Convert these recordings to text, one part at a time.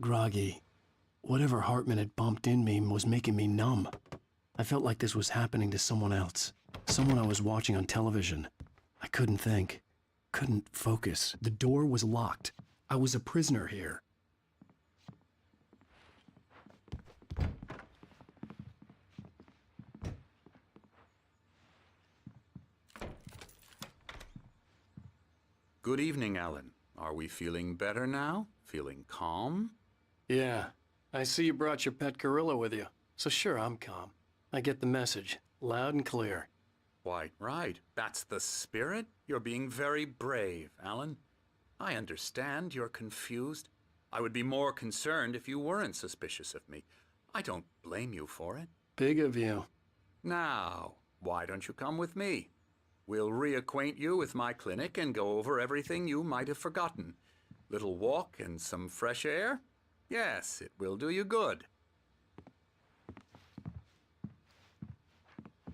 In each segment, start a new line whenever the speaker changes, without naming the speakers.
Groggy. Whatever Hartman had bumped in me was making me numb. I felt like this was happening to someone else. Someone I was watching on television. I couldn't think. Couldn't focus. The door was locked. I was a prisoner here.
Good evening, Alan. Are we feeling better now? Feeling calm?
Yeah. I see you brought your pet gorilla with you. So sure, I'm calm. I get the message. Loud and clear.
Quite right. That's the spirit. You're being very brave, Alan. I understand you're confused. I would be more concerned if you weren't suspicious of me. I don't blame you for it.
Big of you.
Now, why don't you come with me? We'll reacquaint you with my clinic and go over everything you might have forgotten. Little walk and some fresh air? Yes, it will do you good.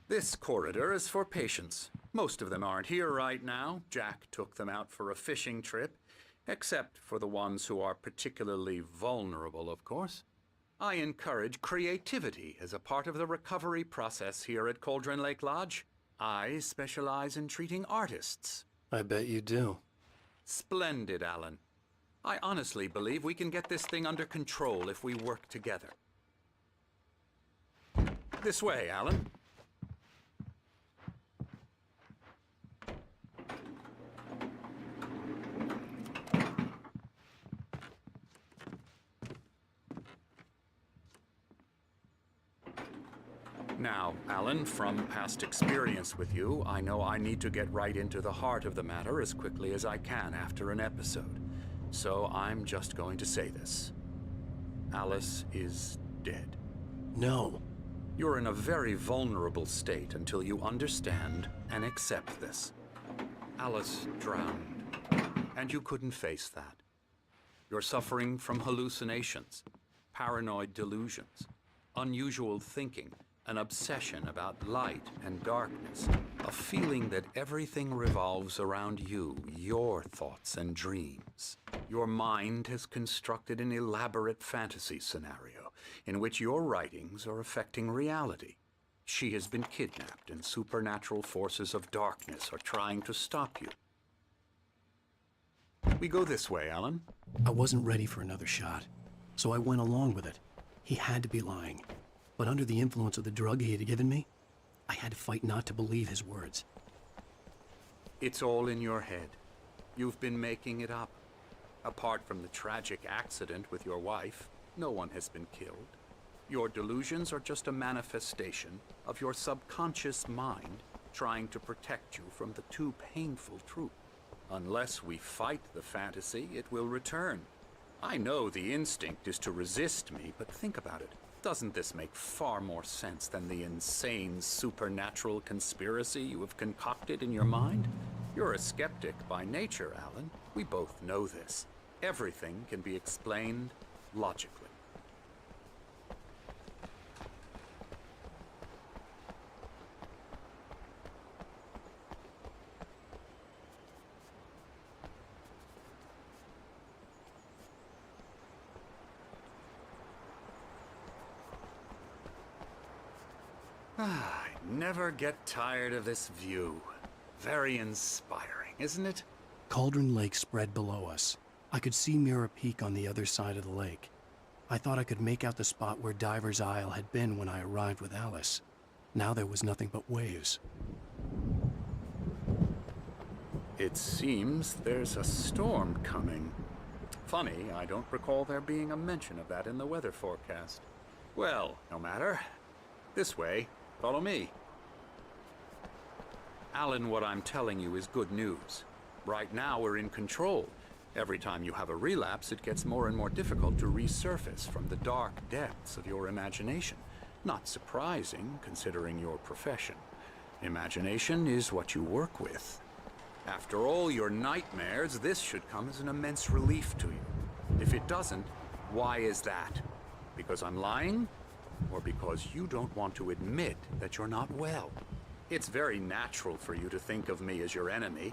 This corridor is for patients. Most of them aren't here right now. Jack took them out for a fishing trip, except for the ones who are particularly vulnerable, of course. I encourage creativity as a part of the recovery process here at Cauldron Lake Lodge. I specialize in treating artists.
I bet you do.
Splendid, Alan. I honestly believe we can get this thing under control if we work together. This way, Alan. Now, Alan, from past experience with you, I know I need to get right into the heart of the matter as quickly as I can after an episode. So I'm just going to say this. Alice is dead.
No.
You're in a very vulnerable state until you understand and accept this. Alice drowned, and you couldn't face that. You're suffering from hallucinations, paranoid delusions, unusual thinking, an obsession about light and darkness, a feeling that everything revolves around you, your thoughts and dreams. Your mind has constructed an elaborate fantasy scenario in which your writings are affecting reality. She has been kidnapped and supernatural forces of darkness are trying to stop you. We go this way, Alan.
I wasn't ready for another shot, so I went along with it. He had to be lying. But under the influence of the drug he had given me, I had to fight not to believe his words.
It's all in your head. You've been making it up. Apart from the tragic accident with your wife, no one has been killed. Your delusions are just a manifestation of your subconscious mind trying to protect you from the too painful truth. Unless we fight the fantasy, it will return. I know the instinct is to resist me, but think about it. Doesn't this make far more sense than the insane supernatural conspiracy you have concocted in your mind? You're a skeptic by nature, Alan. We both know this. Everything can be explained logically. I never get tired of this view. Very inspiring, isn't it?
Cauldron Lake spread below us. I could see Mirror Peak on the other side of the lake. I thought I could make out the spot where Diver's Isle had been when I arrived with Alice. Now there was nothing but waves.
It seems there's a storm coming. Funny, I don't recall there being a mention of that in the weather forecast. Well, no matter. This way. Follow me. Alan, what I'm telling you is good news. Right now we're in control. Every time you have a relapse, it gets more and more difficult to resurface from the dark depths of your imagination. Not surprising, considering your profession. Imagination is what you work with. After all your nightmares, this should come as an immense relief to you. If it doesn't, why is that? Because I'm lying? Or because you don't want to admit that you're not well? It's very natural for you to think of me as your enemy.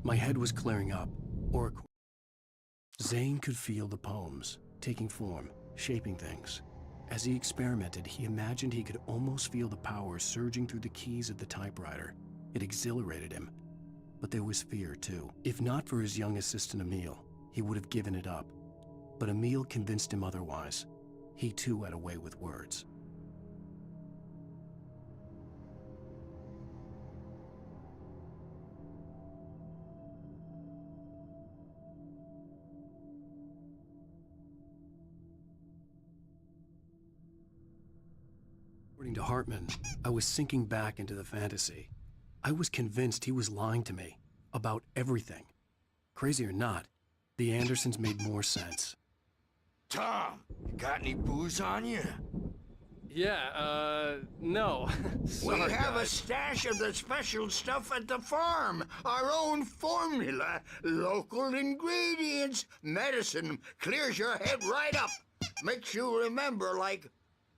My head was clearing up, or Zane could feel the poems, taking form, shaping things. As he experimented, he imagined he could almost feel the power surging through the keys of the typewriter. It exhilarated him. But there was fear, too. If not for his young assistant Emil, he would have given it up. But Emil convinced him otherwise. He too had a way with words. According to Hartman, I was sinking back into the fantasy. I was convinced he was lying to me about everything. Crazy or not, the Andersons made more sense.
Tom, you got any booze on you?
Yeah, no.
We have a stash of the special stuff at the farm. Our own formula. Local ingredients. Medicine clears your head right up. Makes you remember like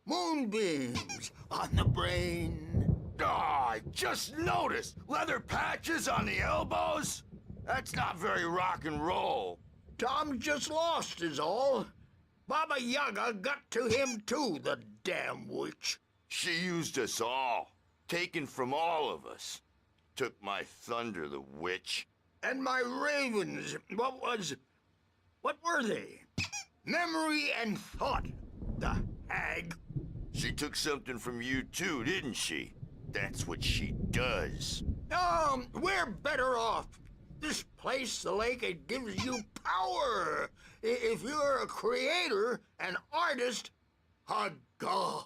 moonbeams on the brain.
Oh, I just noticed. Leather patches on the elbows? That's not very rock and roll.
Tom just lost is all. Baba Yaga got to him too, the damn witch.
She used us all. Taken from all of us. Took my thunder, the witch.
And my ravens, what were they? Memory and thought, the hag.
She took something from you too, didn't she? That's what she does.
We're better off. This place, the lake, it gives you power. If you're a creator, an artist, a god.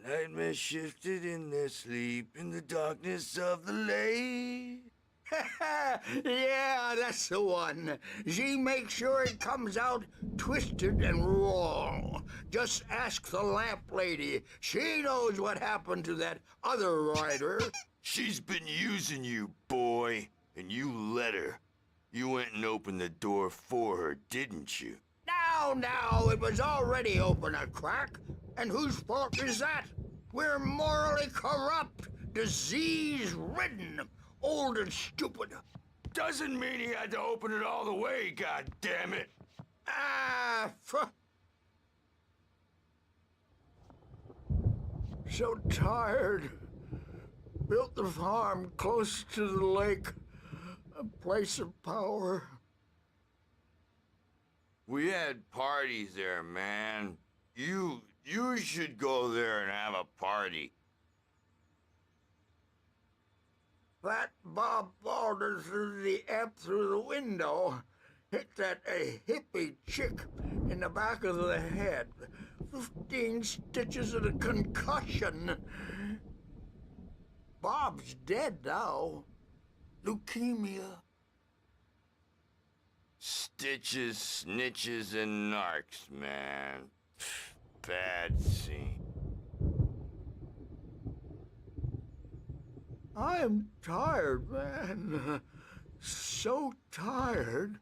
Nightmare shifted in their sleep in the darkness of the lake.
Yeah, that's the one. She makes sure it comes out twisted and wrong. Just ask the lamp lady. She knows what happened to that other writer.
She's been using you, boy, and you let her. You went and opened the door for her, didn't you?
Now, it was already open a crack. And whose fault is that? We're morally corrupt, disease-ridden, old and stupid.
Doesn't mean he had to open it all the way, goddammit.
So tired. Built the farm close to the lake. A place of power.
We had parties there, man. You should go there and have a party.
That Bob Balder threw the amp through the window. Hit that hippie chick in the back of the head. 15 stitches and a concussion. Bob's dead now. Leukemia.
Stitches, snitches, and narcs, man. Bad scene.
I'm tired, man. So tired.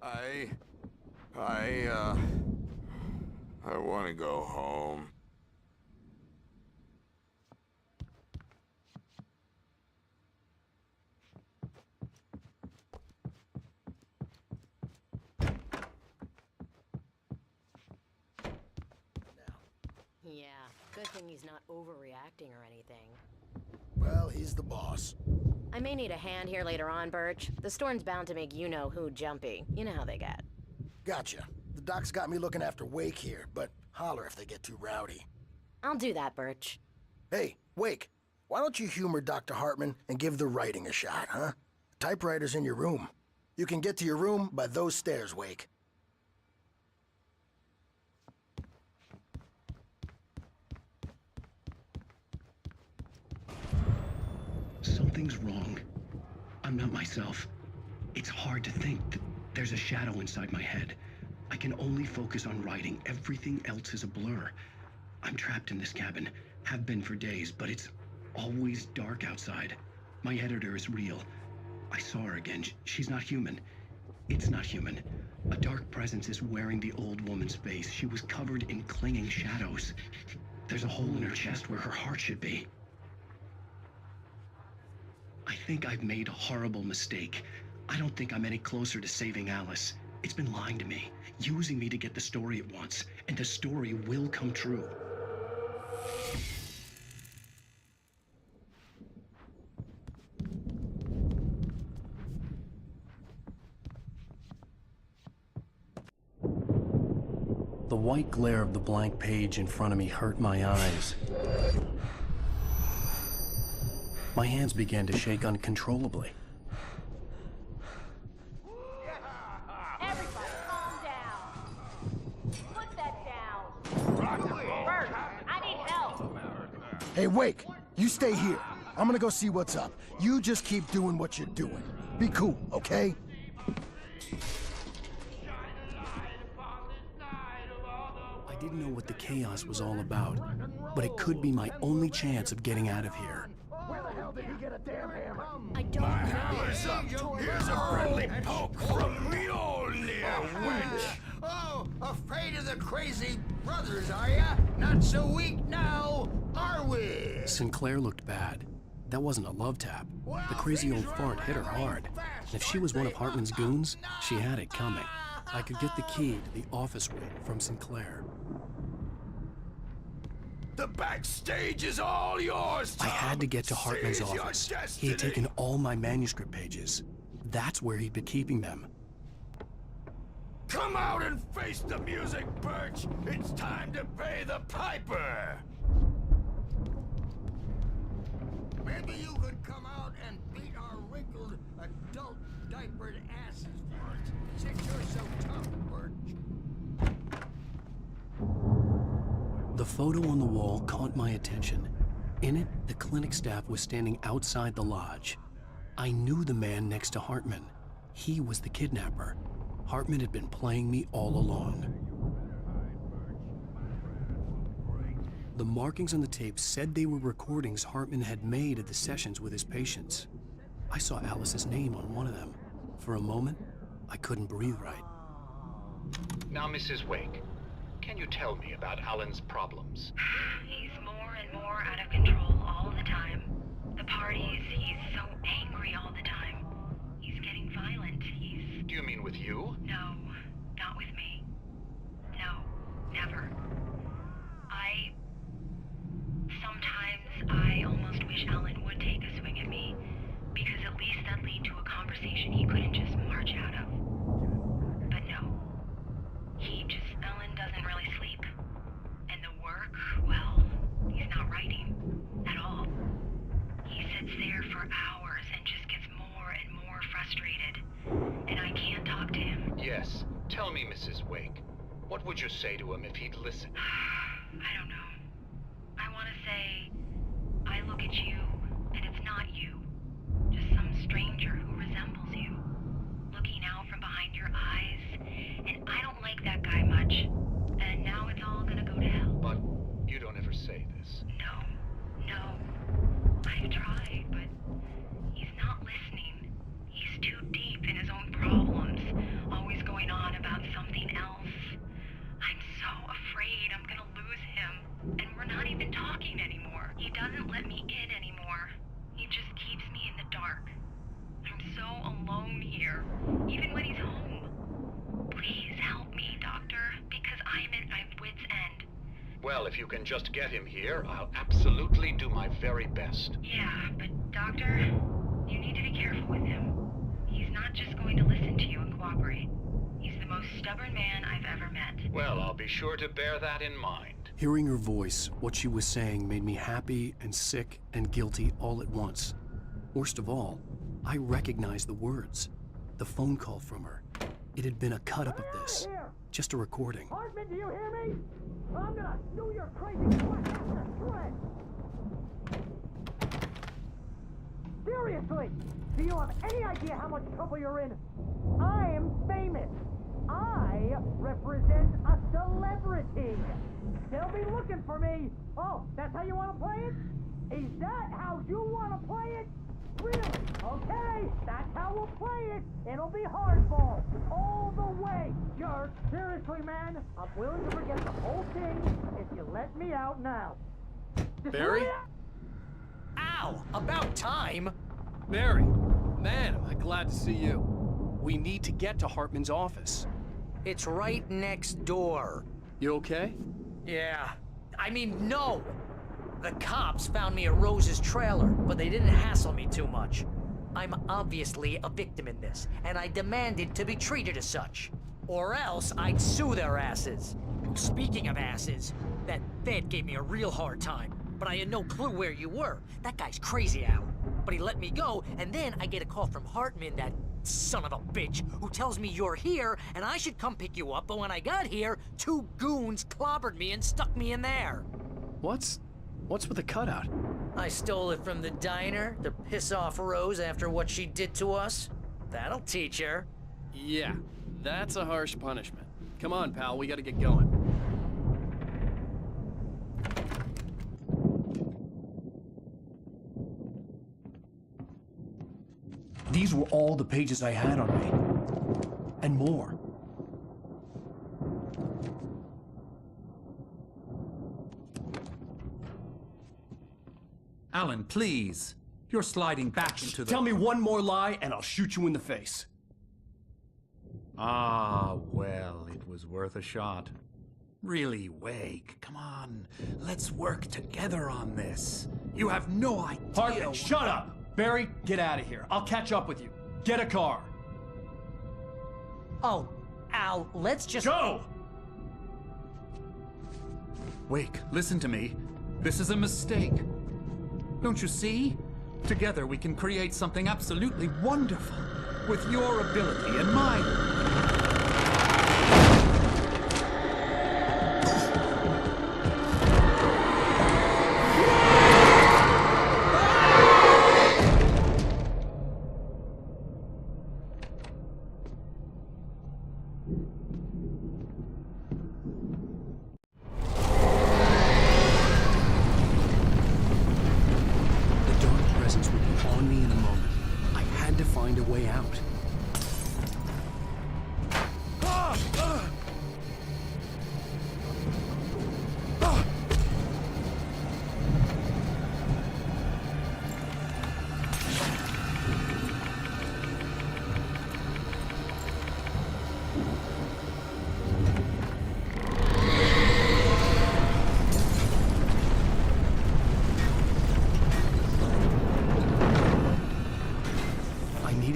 I want to go home.
Yeah, good thing he's not overreacting or anything.
Well, he's the boss.
I may need a hand here later on, Birch. The storm's bound to make you-know-who jumpy. You know how they get.
Gotcha. The doc's got me looking after Wake here, but holler if they get too rowdy.
I'll do that, Birch.
Hey, Wake, why don't you humor Dr. Hartman and give the writing a shot, huh? The typewriter's in your room. You can get to your room by those stairs, Wake.
Something's wrong. I'm not myself. It's hard to think that there's a shadow inside my head. I can only focus on writing. Everything else is a blur. I'm trapped in this cabin. Have been for days, but it's always dark outside. My editor is real. I saw her again. She's not human. It's not human. A dark presence is wearing the old woman's face. She was covered in clinging shadows. There's a hole in her chest where her heart should be. I think I've made a horrible mistake. I don't think I'm any closer to saving Alice. It's been lying to me, using me to get the story it wants, and the story will come true. The white glare of the blank page in front of me hurt my eyes. My hands began to shake uncontrollably.
Everybody, calm down. Put that down. Bert, I need help.
Hey, Wake, you stay here. I'm gonna go see what's up. You just keep doing what you're doing. Be cool, okay?
I didn't know what the chaos was all about, but it could be my only chance of getting out of here.
Where the hell did he get a damn hammer?
I don't know.
Here's a friendly poke from Mjolnir, wench!
Oh, afraid of the crazy brothers, are ya? Not so weak now, are we?
Sinclair looked bad. That wasn't a love tap. The crazy old fart hit her hard. And if she was one of Hartman's goons, she had it coming. I could get the key to the office room from Sinclair.
The backstage is all yours,
I
Tom.
had to get to Hartman's
Seize your
office. He
destiny.
had taken all my manuscript pages. That's where he'd been keeping them.
Come out and face the music, Birch. It's time to pay the piper.
Maybe you could come out and beat our wrinkled, adult, diapered asses for us, since you're so tough, Birch.
The photo on the wall caught my attention. In it, the clinic staff was standing outside the lodge. I knew the man next to Hartman. He was the kidnapper. Hartman had been playing me all along. The markings on the tape said they were recordings Hartman had made at the sessions with his patients. I saw Alice's name on one of them. For a moment, I couldn't breathe right.
Now, Mrs. Wake, can you tell me about Alan's problems?
He's more and more out of control all the time. The parties, he's so angry all the time. He's getting violent.
Do you mean with you?
No, not with me. No, never. Sometimes I almost wish Alan would take a swing at me, because at least that'd lead to a conversation he couldn't just march out of. But no. Alan doesn't really sleep. And the work, well, he's not writing at all. He sits there for hours and just gets more and more frustrated. And I can't talk to him.
Yes. Tell me, Mrs. Wake, what would you say to him if he'd listen?
I don't know. I want to say, I look at you, and it's not you. Just some stranger who resembles you. Looking out from behind your eyes. And I don't like that guy much. And now it's all gonna go to hell.
But you don't ever say this.
No. I've tried, but he's not listening. He's too deep in his own problems. Always going on about something else. I'm so afraid I'm gonna lose him. And we're not even talking anymore. He doesn't let me in anymore. He just keeps me in the dark. I'm so alone here, even when he's home. Please help me, Doctor, because I'm at my wit's end.
Well, if you can just get him here, I'll absolutely do my very best.
Yeah, but Doctor, you need to be careful with him. He's not just going to listen to you and cooperate. He's the most stubborn man I've ever met.
Well, I'll be sure to bear that in mind.
Hearing her voice, what she was saying made me happy and sick and guilty all at once. Worst of all, I recognized the words. The phone call from her. It had been a cut-up of this. Just a recording.
Hartman, do you hear me? I'm gonna do your crazy flesh to shreds! Seriously, do you have any idea how much trouble you're in? I'm famous. I represent a celebrity. They'll be looking for me. Oh, that's how you want to play it? Is that how you want to play it? Really? Okay, that's how we'll play it. It'll be hardball all the way, jerk. Seriously, man, I'm willing to forget the whole thing if you let let me out now.
Barry?
Ow! About time!
Barry! Man, am I glad to see you. We need to get to Hartman's office.
It's right next door.
You okay?
Yeah. I mean, no! The cops found me at Rose's trailer, but they didn't hassle me too much. I'm obviously a victim in this, and I demanded to be treated as such. Or else I'd sue their asses. Speaking of asses, that Fed gave me a real hard time, but I had no clue where you were. That guy's crazy, Al. But he let me go, and then I get a call from Hartman, that son of a bitch, who tells me you're here, and I should come pick you up, but when I got here, 2 goons clobbered me and stuck me in there.
What's with the cutout?
I stole it from the diner to piss off Rose after what she did to us. That'll teach her.
Yeah, that's a harsh punishment. Come on, pal, we gotta get going. These were all the pages I had on me. And more.
Alan, please. You're sliding back into the...
Tell me one more lie and I'll shoot you in the face.
Ah, well, it was worth a shot. Really, Wake, come on. Let's work together on this. You have no idea...
Hartman, shut up! Barry, get out of here. I'll catch up with you. Get a car.
Oh, Al, let's just...
Go!
Wake, listen to me. This is a mistake. Don't you see? Together we can create something absolutely wonderful. With your ability and mine.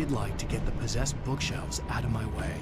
Light to get the possessed bookshelves out of my way.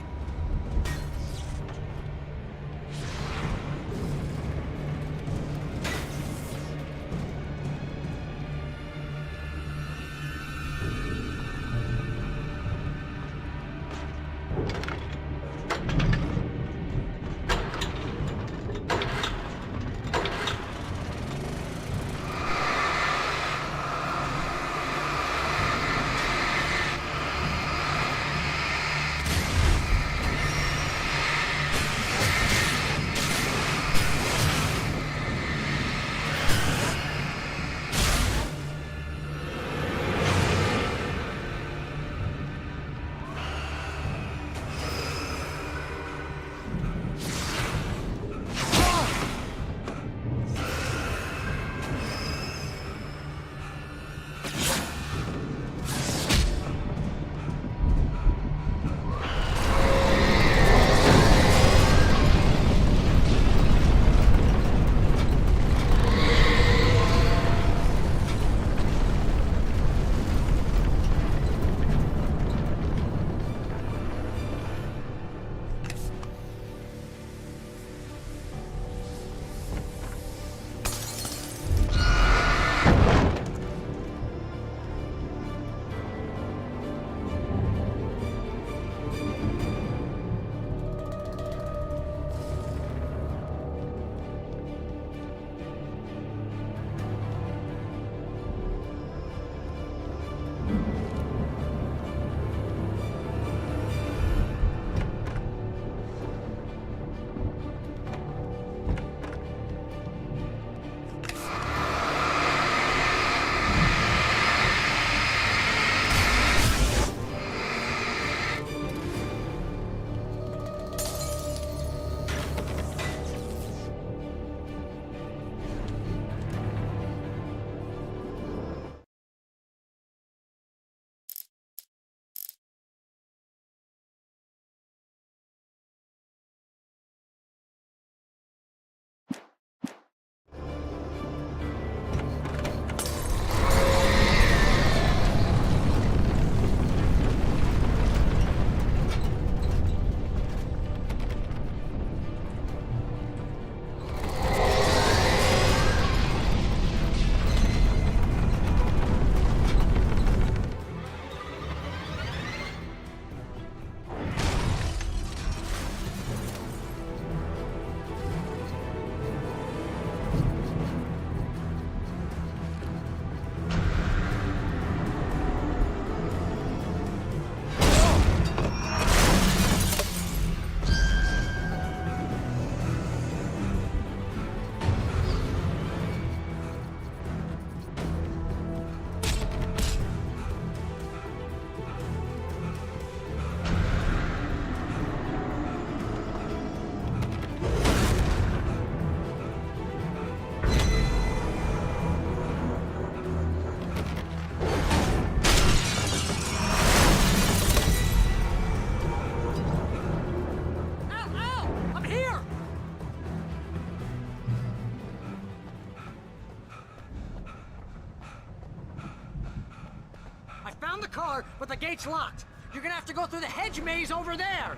found the car, but the gate's locked. You're gonna have to go through the hedge maze over there.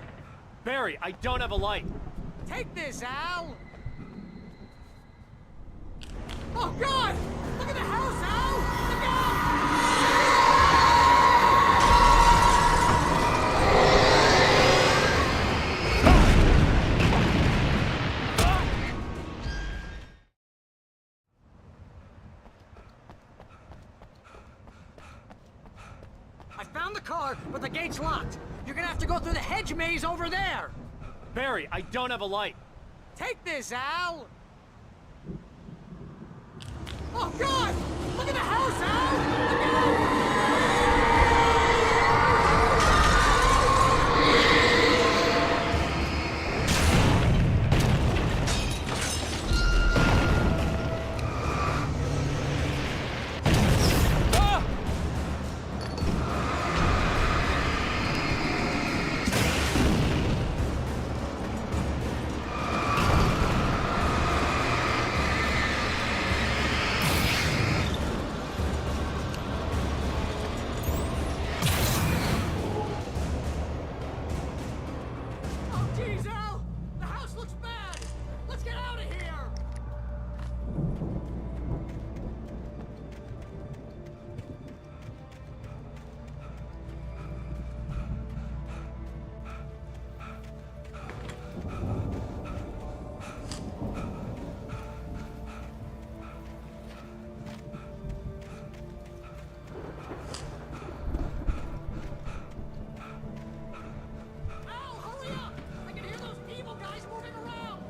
Barry, I don't have a light.
Take this, Al. Oh, God! Look at the house, Al! Look out! I found the car, but the gate's locked. You're gonna have to go through the hedge maze over there.
Barry, I don't have a light.
Take this, Al! Oh, God! Look at the house, Al! Look out! Oh, geez, Al! The house looks bad! Let's get out of here! Al, hurry up! I can hear those evil guys moving around!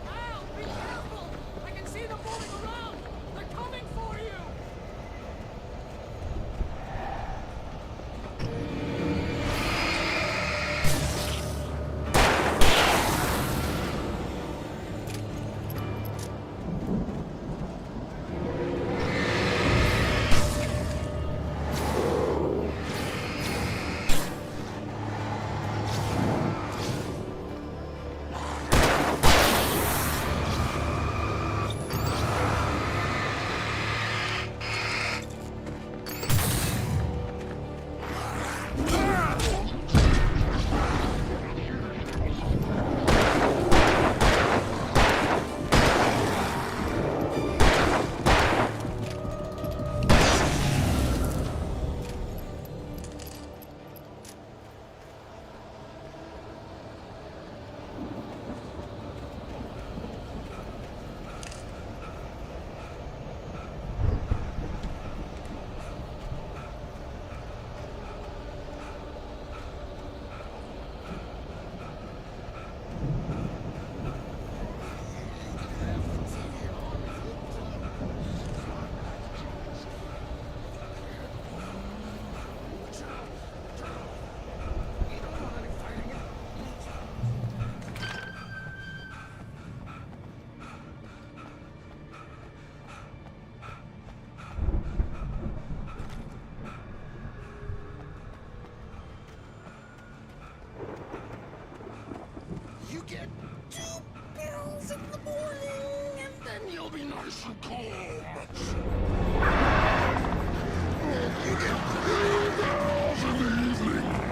Al, be careful! I can see them moving around! They're coming for you!
You get 2 pills in the morning, and then you'll be nice and calm. You get 3 pills in the evening.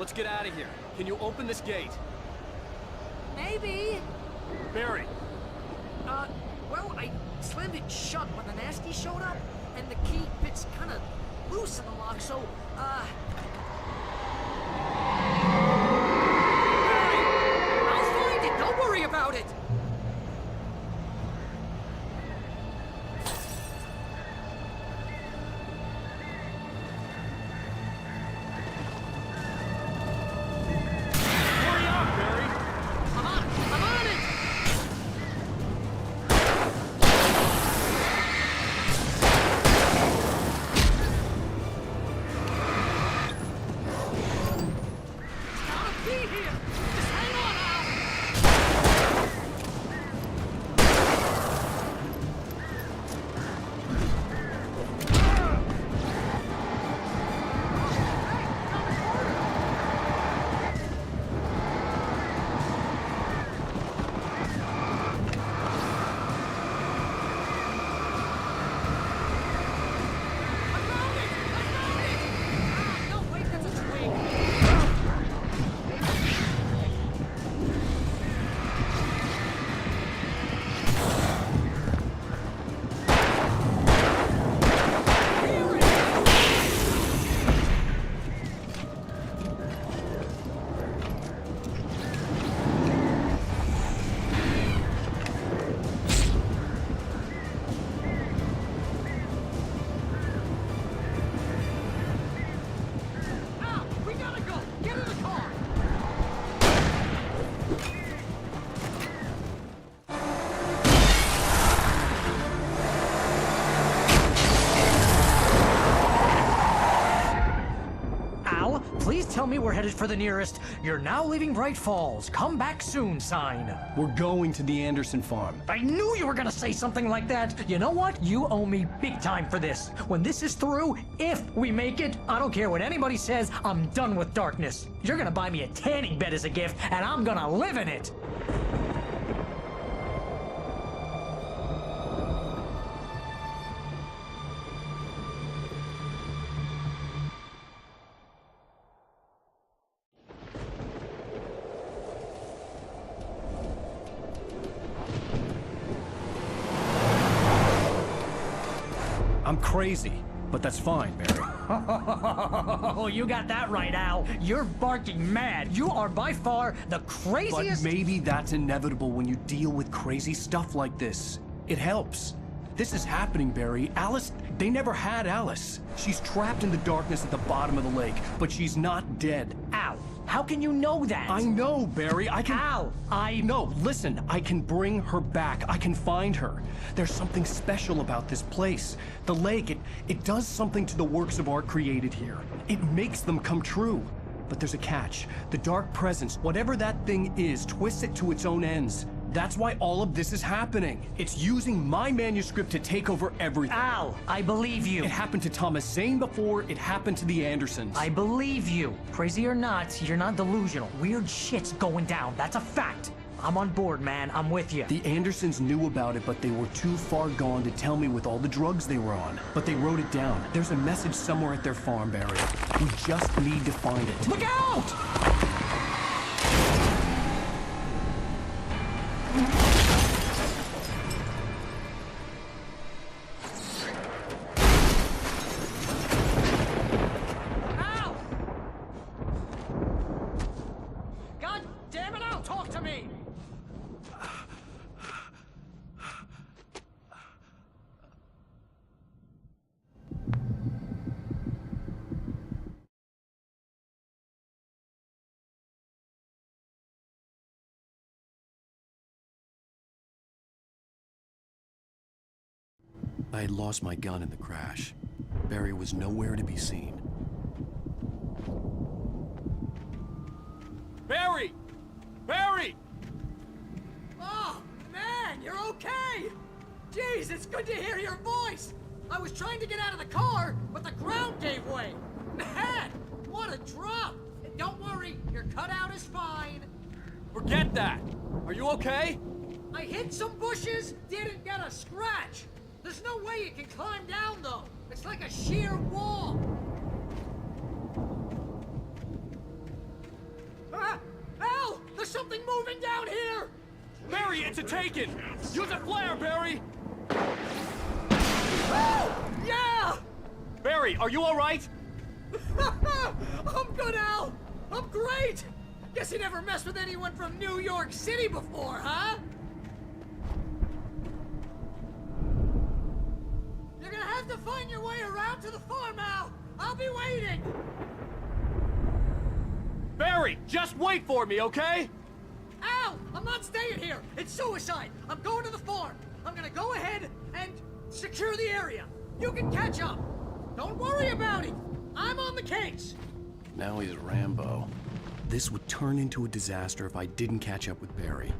let's get out of here. Can you open this gate?
Maybe.
Barry!
Well, I slammed it shut when the nasty showed up, and the key fits kind of loose in the lock, so, Barry! I'll find it! Don't worry about it!
Hurry up, Barry!
I'm on it! Gotta be here! Just hang on, Al! I found it! Ah, no, wait, that's a twig. Here it is! Al, we gotta go! Get in the car! Al, please tell me we're headed for the nearest "You're now leaving Bright Falls. Come back soon" sign.
We're going to the Anderson farm.
I knew you were gonna say something like that. You know what? You owe me big time for this. When this is through, if we make it, I don't care what anybody says, I'm done with darkness. You're gonna buy me a tanning bed as a gift, and I'm gonna live in it.
I'm crazy, but that's fine, Barry.
Oh, you got that right, Al. You're barking mad. You are by far the
But
craziest.
maybe that's inevitable when you deal with crazy stuff like this. It helps. This is happening, Barry. Alice, they never had Alice. She's trapped in the darkness at the bottom of the lake, but she's not dead.
Al, how can you know that?
I know, Barry. I can...
Al,
No, listen. I can bring her back. I can find her. There's something special about this place. The lake, it does something to the works of art created here. It makes them come true. But there's a catch. The dark presence, whatever that thing is, twists it to its own ends. That's why all of this is happening. It's using my manuscript to take over everything.
Al, I believe you.
It happened to Thomas Zane before, it happened to the Andersons.
I believe you. Crazy or not, you're not delusional. Weird shit's going down. That's a fact. I'm on board, man. I'm with you.
The Andersons knew about it, but they were too far gone to tell me with all the drugs they were on. But they wrote it down. There's a message somewhere at their farm, Barry. We just need to find it.
Look out! Al! God damn it, Al, talk to me!
I had lost my gun in the crash. Barry was nowhere to be seen.
Barry! Barry!
Oh, man, you're okay! Jeez, it's good to hear your voice! I was trying to get out of the car, but the ground gave way! Man, what a drop! Don't worry, your cutout is fine.
Forget that! Are you okay?
I hit some bushes, didn't get a scratch! There's no way you can climb down, though. It's like a sheer wall.
There's something moving down here!
Barry, it's a taken! Use a flare, Barry!
Oh! Yeah!
Barry, are you alright?
I'm good, Al! I'm great! Guess you never messed with anyone from New York City before, huh? You're gonna have to find your way around to the farm, Al! I'll be waiting!
Barry, just wait for me, okay?
Al! I'm not staying here! It's suicide! I'm going to the farm! I'm gonna go ahead and secure the area! You can catch up! Don't worry about it! I'm on the case!
Now he's Rambo. This would turn into a disaster if I didn't catch up with Barry.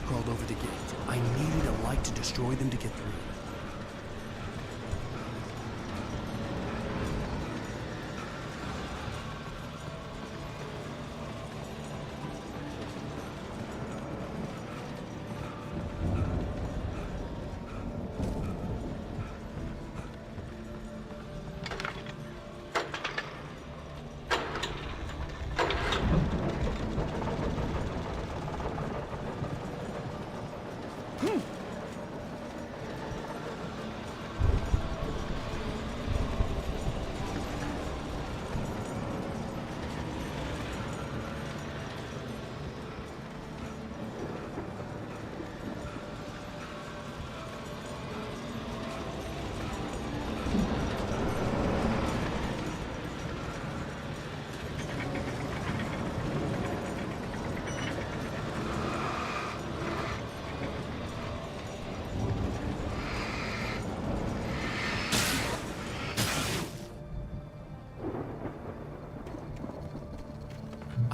Crawled over the gate. I needed a light to destroy them to get through.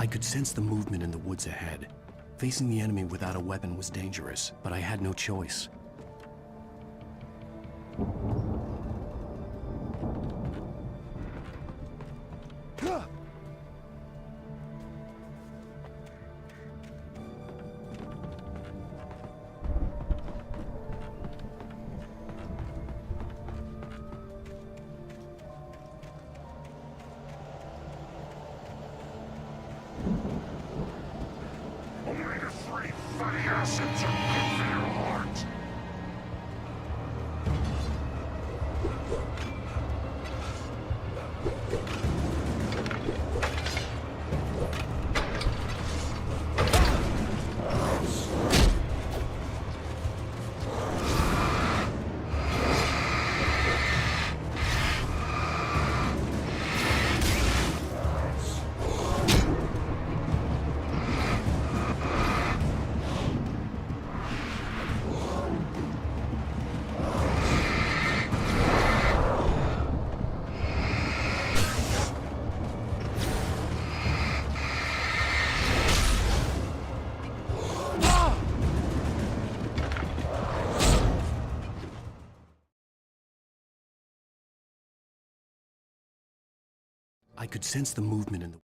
I could sense the movement in the woods ahead. Facing the enemy without a weapon was dangerous, but I had no choice. I could sense the movement in the...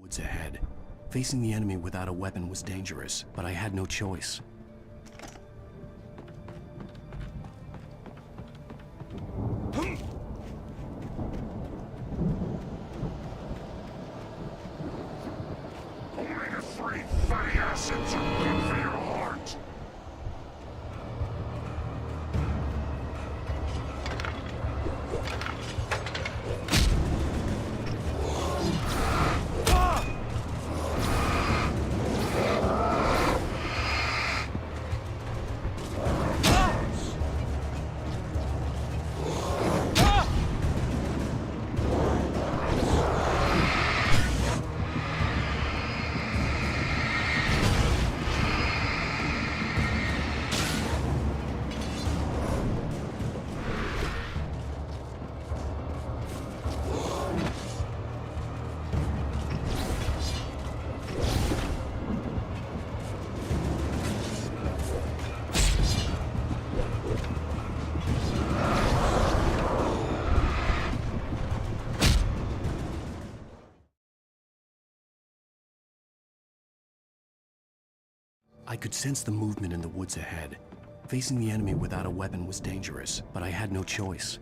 woods ahead. Facing the enemy without a weapon was dangerous, but I had no choice.
Omega-3 fatty acids are good for your heart.
I could sense the movement in the woods ahead. Facing the enemy without a weapon was dangerous, but I had no choice.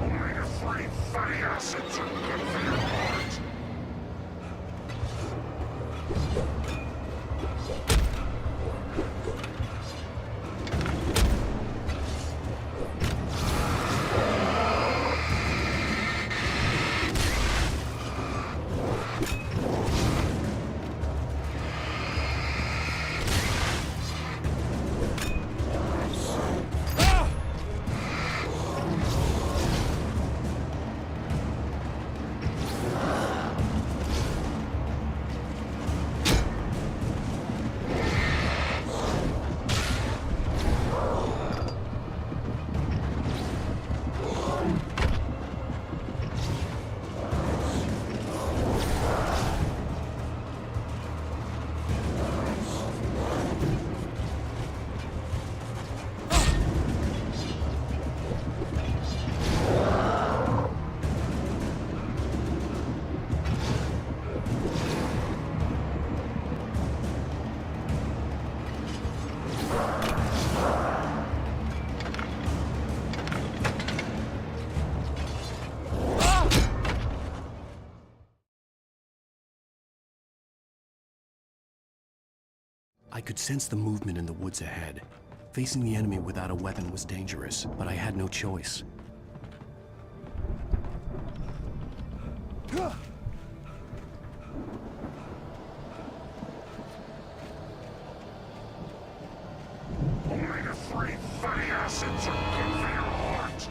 Omega-3 fatty acids are good for your heart.
I could sense the movement in the woods ahead. Facing the enemy without a weapon was dangerous, but I had no choice.
Omega-3 fatty acids are good for your heart.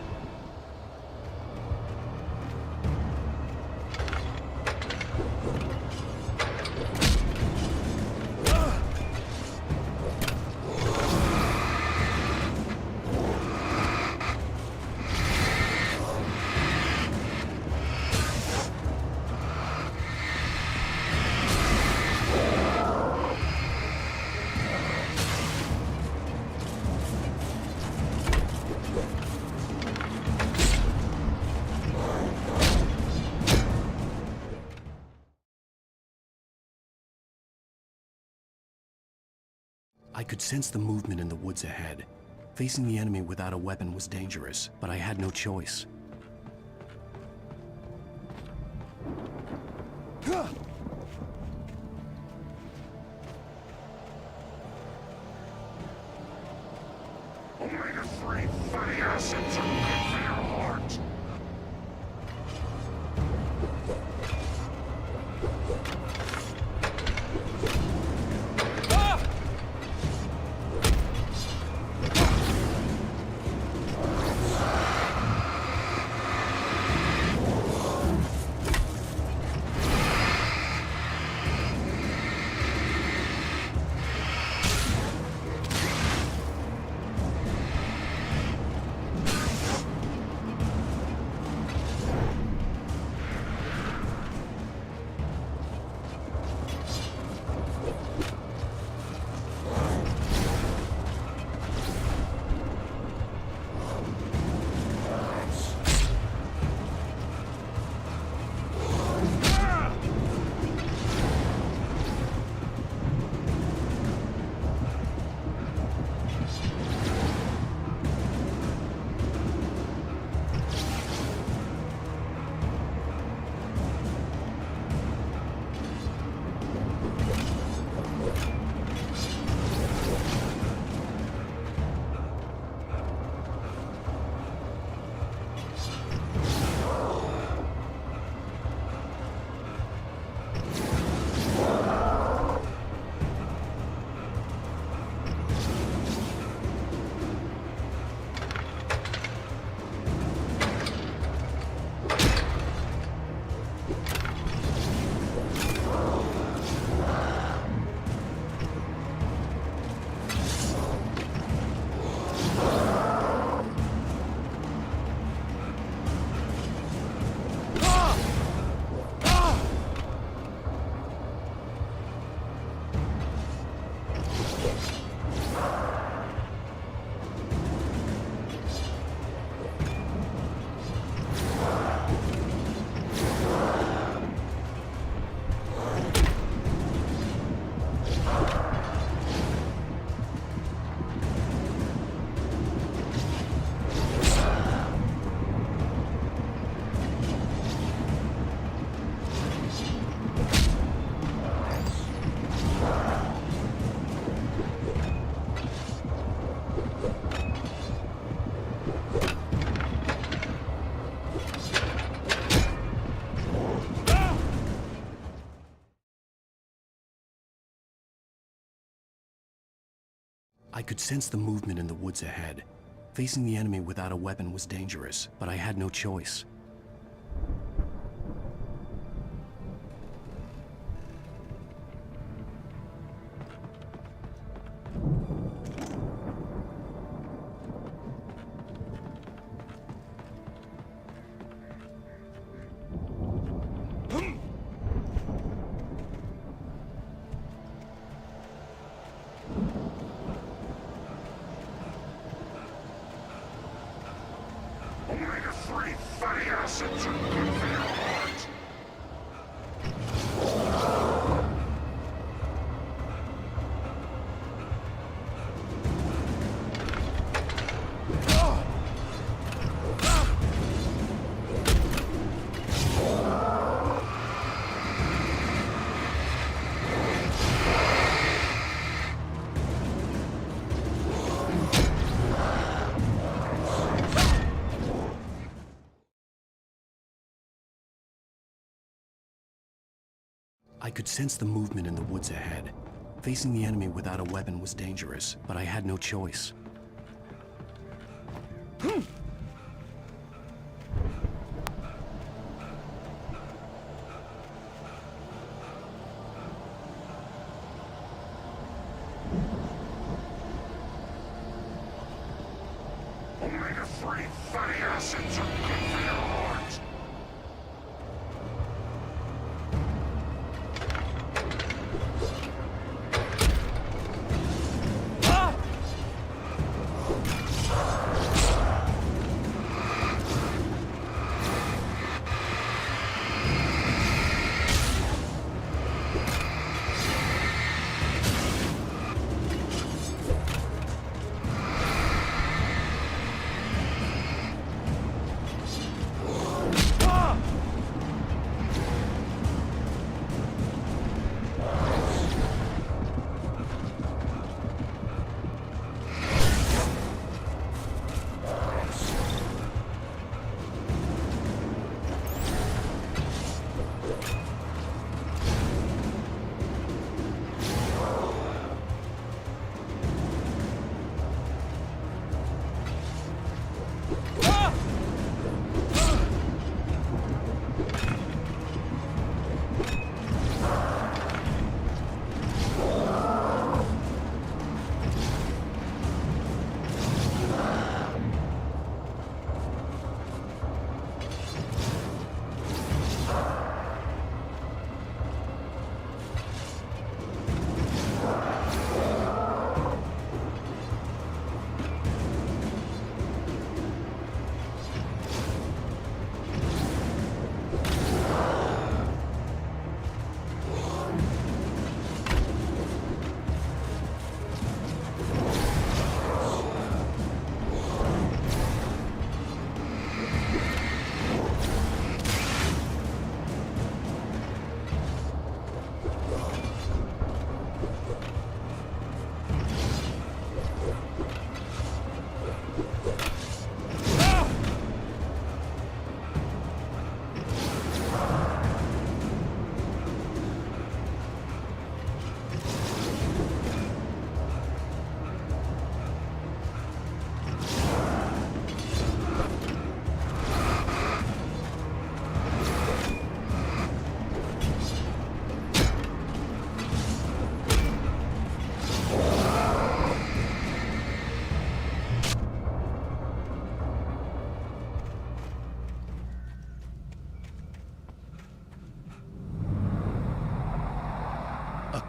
I could sense the movement in the woods ahead. Facing the enemy without a weapon was dangerous, but I had no choice.
Omega-3 fatty acids are good for your heart.
I could sense the movement in the woods ahead. Facing the enemy without a weapon was dangerous, but I had no choice.
Omega-3 fatty acids are good for your heart.
I could sense the movement in the woods ahead. Facing the enemy without a weapon was dangerous, but I had no choice.
Omega-3 fatty acids are good for your heart.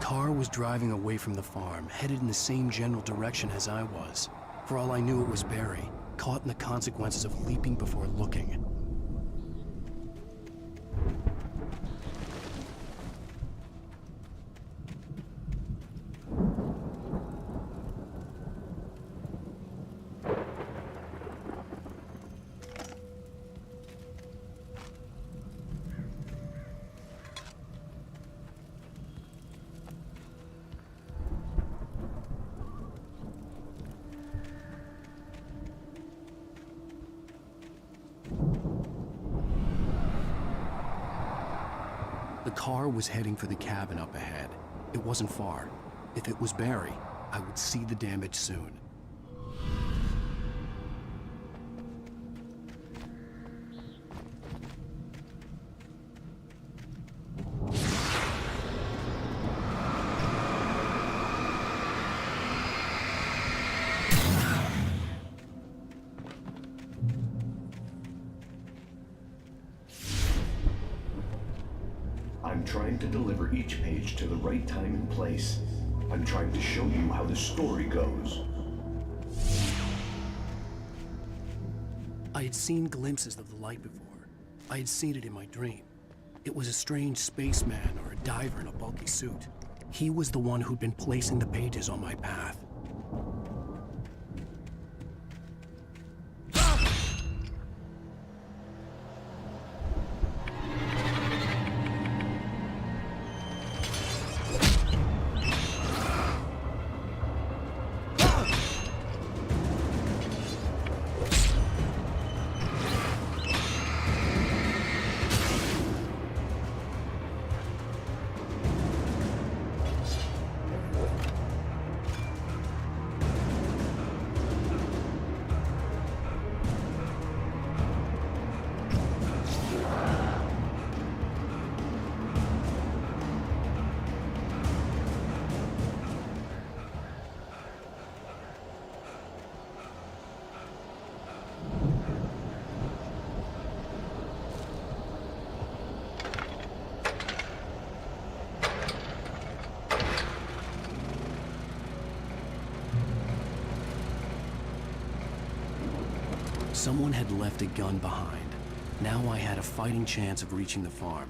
car was driving away from the farm, headed in the same general direction as I was. For all I knew, it was Barry, caught in the consequences of leaping before looking. The car was heading for the cabin up ahead. It wasn't far. If it was Barry, I would see the damage soon.
I'm trying to deliver each page to the right time and place. I'm trying to show you how the story goes.
I had seen glimpses of the light before. I had seen it in my dream. It was a strange spaceman or a diver in a bulky suit. He was the one who'd been placing the pages on my path. Someone had left a gun behind. Now I had a fighting chance of reaching the farm.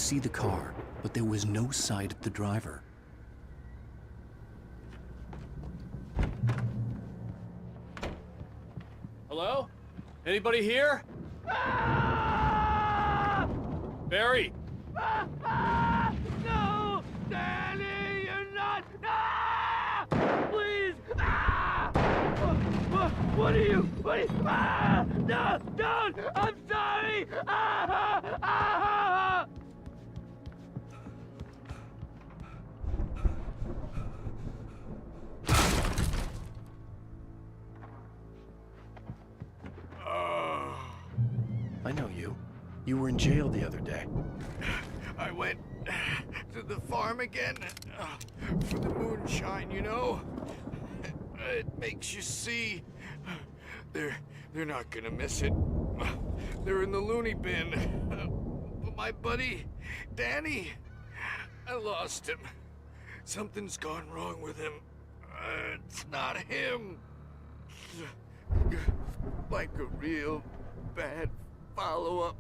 see the car, but there was no sight of the driver.
Hello? Anybody here? Barry!
No! Danny, you're not! Please! What are you? No! Don't! I'm sorry!
I know you. You were in jail the other day.
I went to the farm again for the moonshine, you know? It makes you see. They're not gonna miss it. They're in the loony bin. But my buddy, Danny, I lost him. Something's gone wrong with him. It's not him. Like a real bad follow-up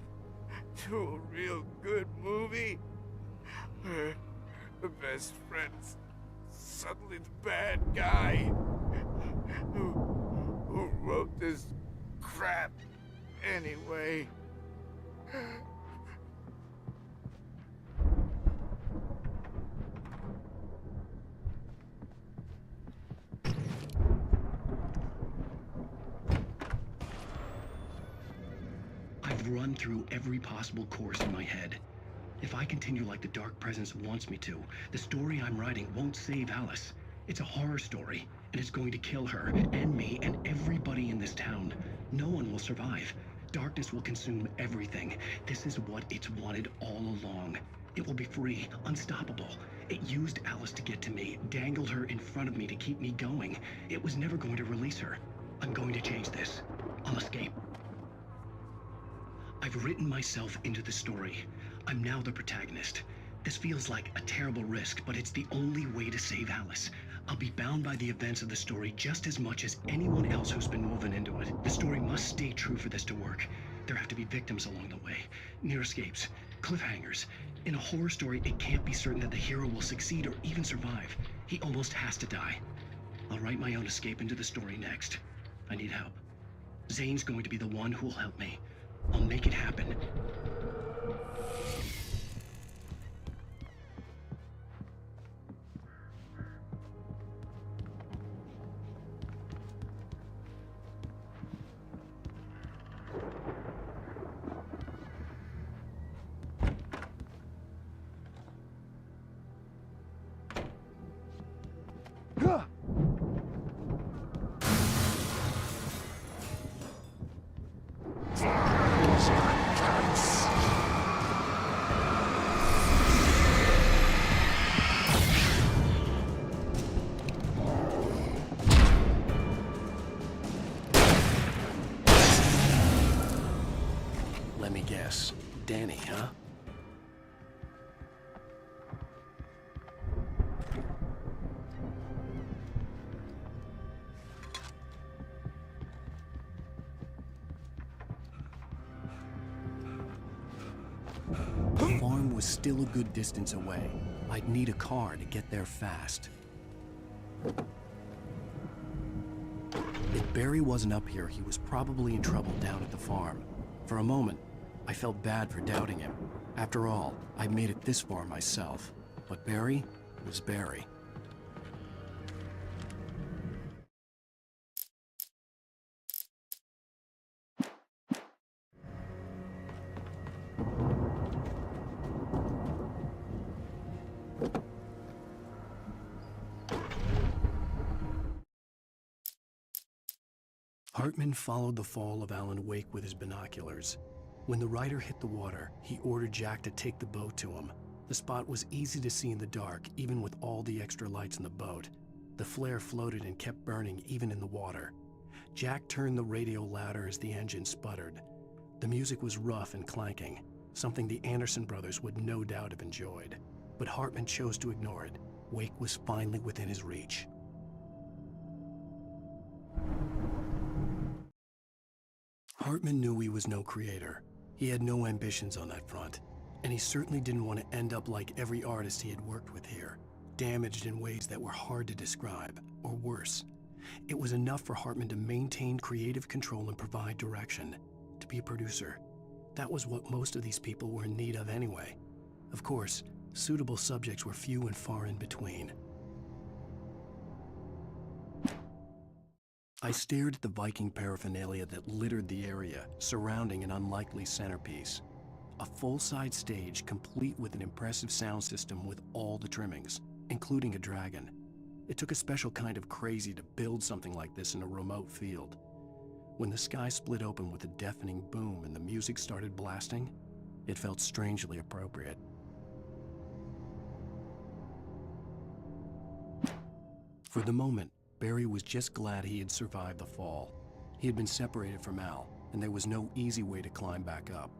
to a real good movie. The best friend's suddenly the bad guy who wrote this crap anyway.
I've run through every possible course in my head. If I continue like the Dark Presence wants me to, the story I'm writing won't save Alice. It's a horror story, and it's going to kill her, and me, and everybody in this town. No one will survive. Darkness will consume everything. This is what it's wanted all along. It will be free, unstoppable. It used Alice to get to me, dangled her in front of me to keep me going. It was never going to release her. I'm going to change this. I'll escape. I've written myself into the story. I'm now the protagonist. This feels like a terrible risk, but it's the only way to save Alice. I'll be bound by the events of the story just as much as anyone else who's been woven into it. The story must stay true for this to work. There have to be victims along the way, near escapes, cliffhangers. In a horror story, it can't be certain that the hero will succeed or even survive. He almost has to die. I'll write my own escape into the story next. I need help. Zane's going to be the one who'll help me. I'll make it happen. Let me guess. Danny, huh? The farm was still a good distance away. I'd need a car to get there fast. If Barry wasn't up here, he was probably in trouble down at the farm. For a moment, I felt bad for doubting him. After all, I made it this far myself. But Barry was Barry. Hartman followed the fall of Alan Wake with his binoculars. When the rider hit the water, he ordered Jack to take the boat to him. The spot was easy to see in the dark, even with all the extra lights in the boat. The flare floated and kept burning even in the water. Jack turned the radio louder as the engine sputtered. The music was rough and clanking, something the Anderson brothers would no doubt have enjoyed. But Hartman chose to ignore it. Wake was finally within his reach. Hartman knew he was no creator. He had no ambitions on that front. And he certainly didn't want to end up like every artist he had worked with here, damaged in ways that were hard to describe, or worse. It was enough for Hartman to maintain creative control and provide direction, to be a producer. That was what most of these people were in need of anyway. Of course, suitable subjects were few and far in between. I stared at the Viking paraphernalia that littered the area, surrounding an unlikely centerpiece. A full-size stage complete with an impressive sound system with all the trimmings, including a dragon. It took a special kind of crazy to build something like this in a remote field. When the sky split open with a deafening boom and the music started blasting, it felt strangely appropriate. For the moment, Barry was just glad he had survived the fall. He had been separated from Al, and there was no easy way to climb back up.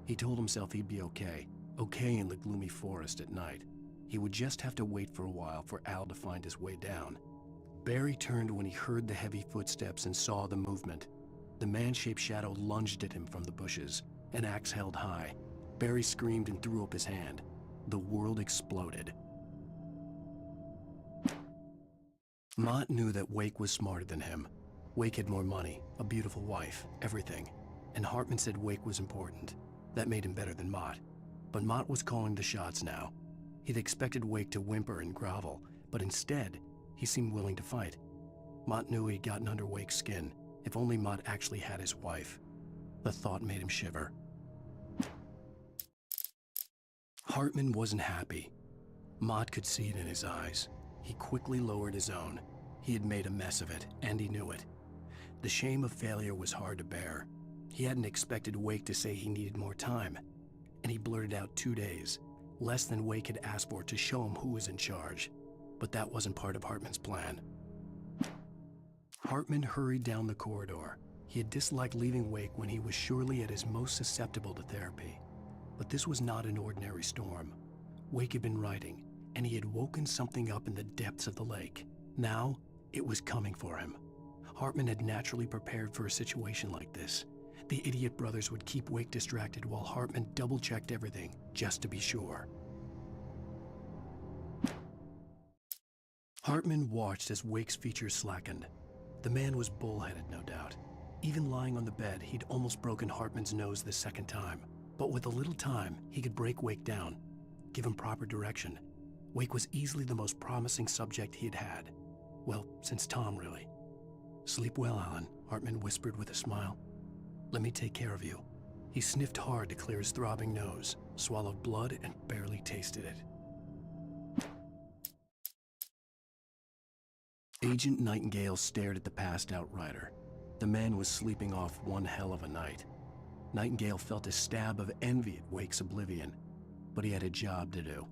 He told himself he'd be okay in the gloomy forest at night. He would just have to wait for a while for Al to find his way down. Barry turned when he heard the heavy footsteps and saw the movement. The man-shaped shadow lunged at him from the bushes, an axe held high. Barry screamed and threw up his hand. The world exploded. Mott knew that Wake was smarter than him. Wake had more money, a beautiful wife, everything. And Hartman said Wake was important. That made him better than Mott. But Mott was calling the shots now. He'd expected Wake to whimper and grovel, but instead, he seemed willing to fight. Mott knew he'd gotten under Wake's skin. If only Mott actually had his wife. The thought made him shiver. Hartman wasn't happy. Mott could see it in his eyes. He quickly lowered his own. He had made a mess of it, and he knew it. The shame of failure was hard to bear. He hadn't expected Wake to say he needed more time, and he blurted out 2 days, less than Wake had asked for, to show him who was in charge. But that wasn't part of Hartman's plan. Hartman hurried down the corridor. He had disliked leaving Wake when he was surely at his most susceptible to therapy. But this was not an ordinary storm. Wake had been writing, and he had woken something up in the depths of the lake. Now, it was coming for him. Hartman had naturally prepared for a situation like this. The idiot brothers would keep Wake distracted while Hartman double-checked everything, just to be sure. Hartman watched as Wake's features slackened. The man was bullheaded, no doubt. Even lying on the bed, he'd almost broken Hartman's nose the second time. But with a little time, he could break Wake down, give him proper direction. Wake was easily the most promising subject he had had. Well, since Tom, really. "Sleep well, Alan," Hartman whispered with a smile. "Let me take care of you." He sniffed hard to clear his throbbing nose, swallowed blood, and barely tasted it. Agent Nightingale stared at the passed-out rider. The man was sleeping off one hell of a night. Nightingale felt a stab of envy at Wake's oblivion, but he had a job to do.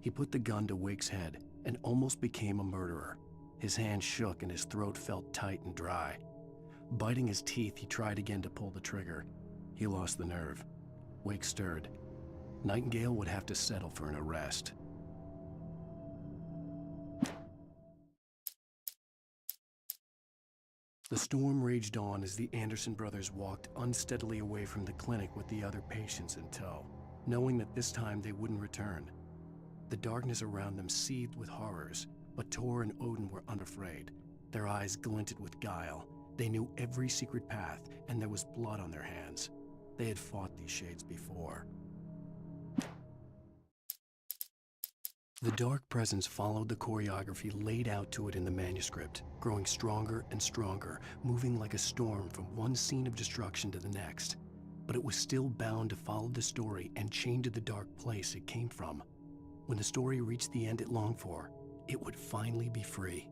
He put the gun to Wake's head and almost became a murderer. His hand shook and his throat felt tight and dry. Biting his teeth, he tried again to pull the trigger. He lost the nerve. Wake stirred. Nightingale would have to settle for an arrest. The storm raged on as the Anderson brothers walked unsteadily away from the clinic with the other patients in tow, knowing that this time they wouldn't return. The darkness around them seethed with horrors, but Tor and Odin were unafraid. Their eyes glinted with guile. They knew every secret path, and there was blood on their hands. They had fought these shades before. The dark presence followed the choreography laid out to it in the manuscript, growing stronger and stronger, moving like a storm from one scene of destruction to the next. But it was still bound to follow the story and chained to the dark place it came from. When the story reached the end it longed for, it would finally be free.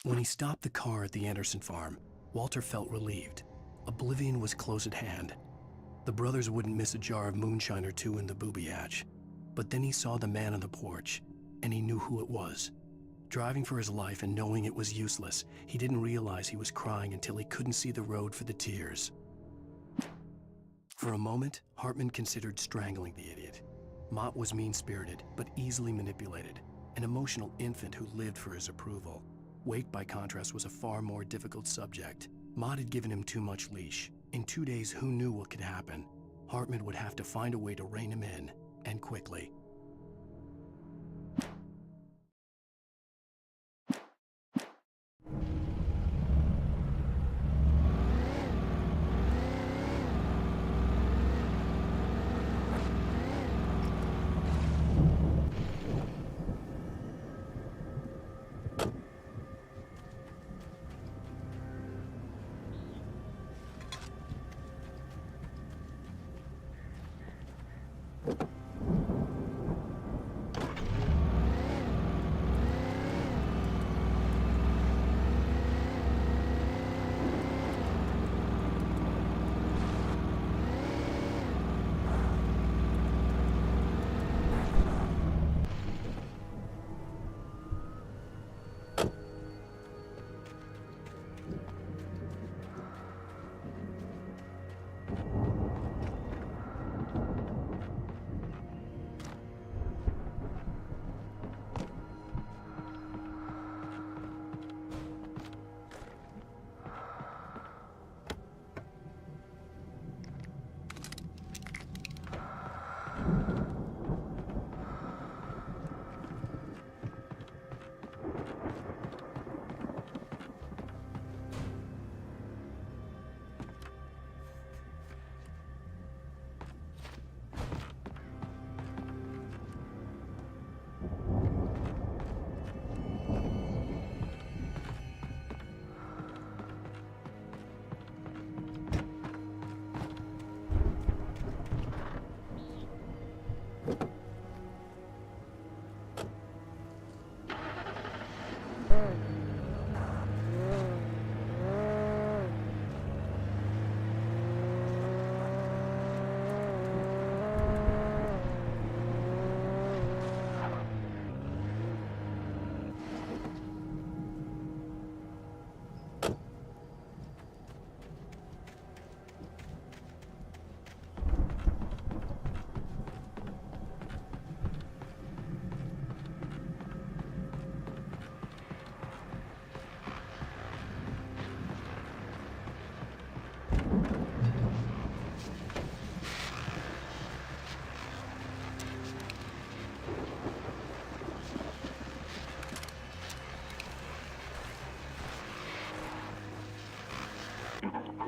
When he stopped the car at the Anderson farm, Walter felt relieved. Oblivion was close at hand. The brothers wouldn't miss a jar of moonshine or two in the booby hatch. But then he saw the man on the porch, and he knew who it was. Driving for his life and knowing it was useless, he didn't realize he was crying until he couldn't see the road for the tears. For a moment, Hartman considered strangling the idiot. Mott was mean-spirited, but easily manipulated, an emotional infant who lived for his approval. Wake, by contrast, was a far more difficult subject. Mott had given him too much leash. In 2 days, who knew what could happen? Hartman would have to find a way to rein him in, and quickly.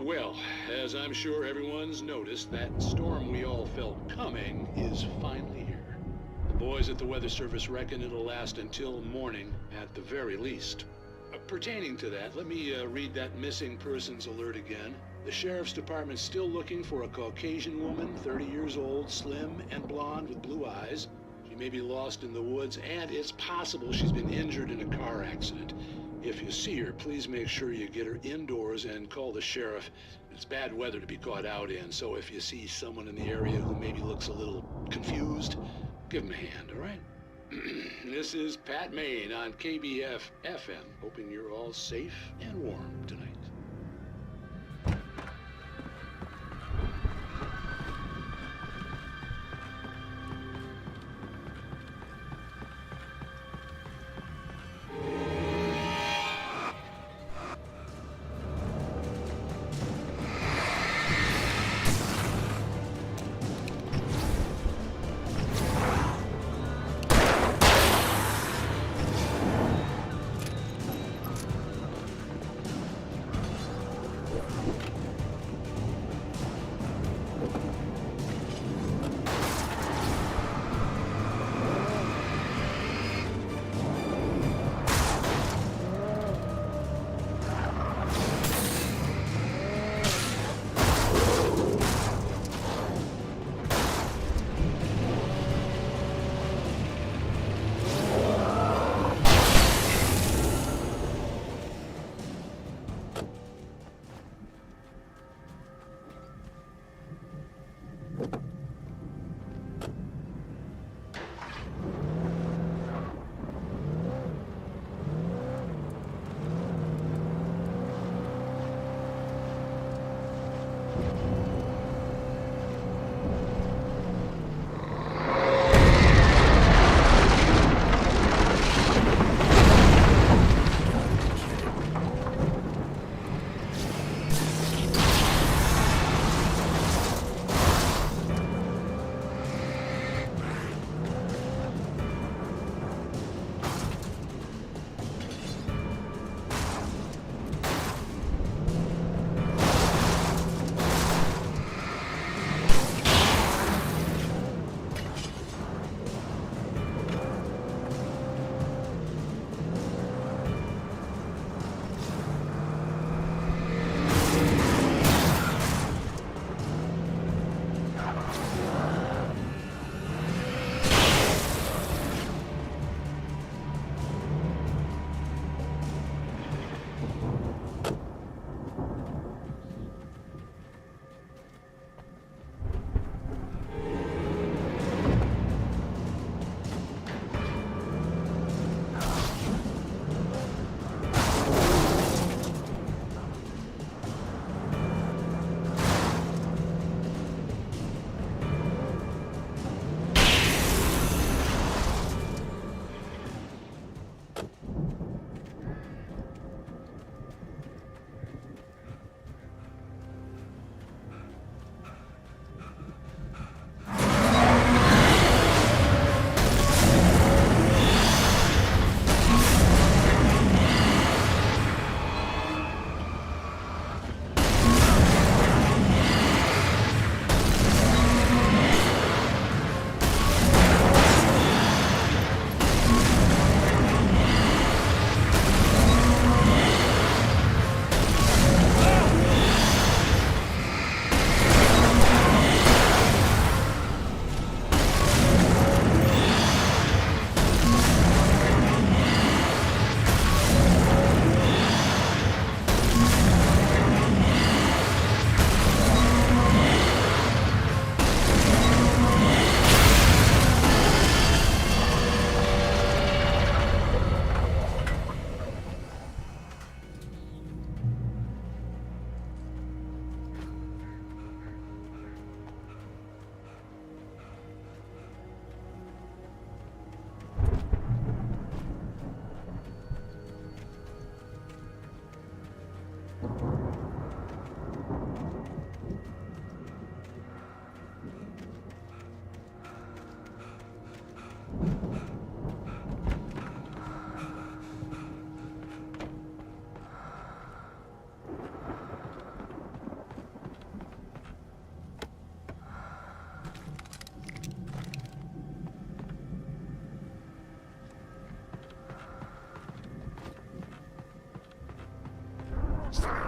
Well, as I'm sure everyone's noticed, that storm we all felt coming is finally here. The boys at the Weather Service reckon it'll last until morning at the very least. Pertaining to that, let me read that missing persons alert again. The Sheriff's Department's still looking for a Caucasian woman, 30 years old, slim and blonde with blue eyes. She may be lost in the woods, and it's possible she's been injured in a car accident. If you see her, please make sure you get her indoors and call the sheriff. It's bad weather to be caught out in, so if you see someone in the area who maybe looks a little confused, give him a hand, all right? This is Pat Maine on KBF FM, hoping you're all safe and warm tonight.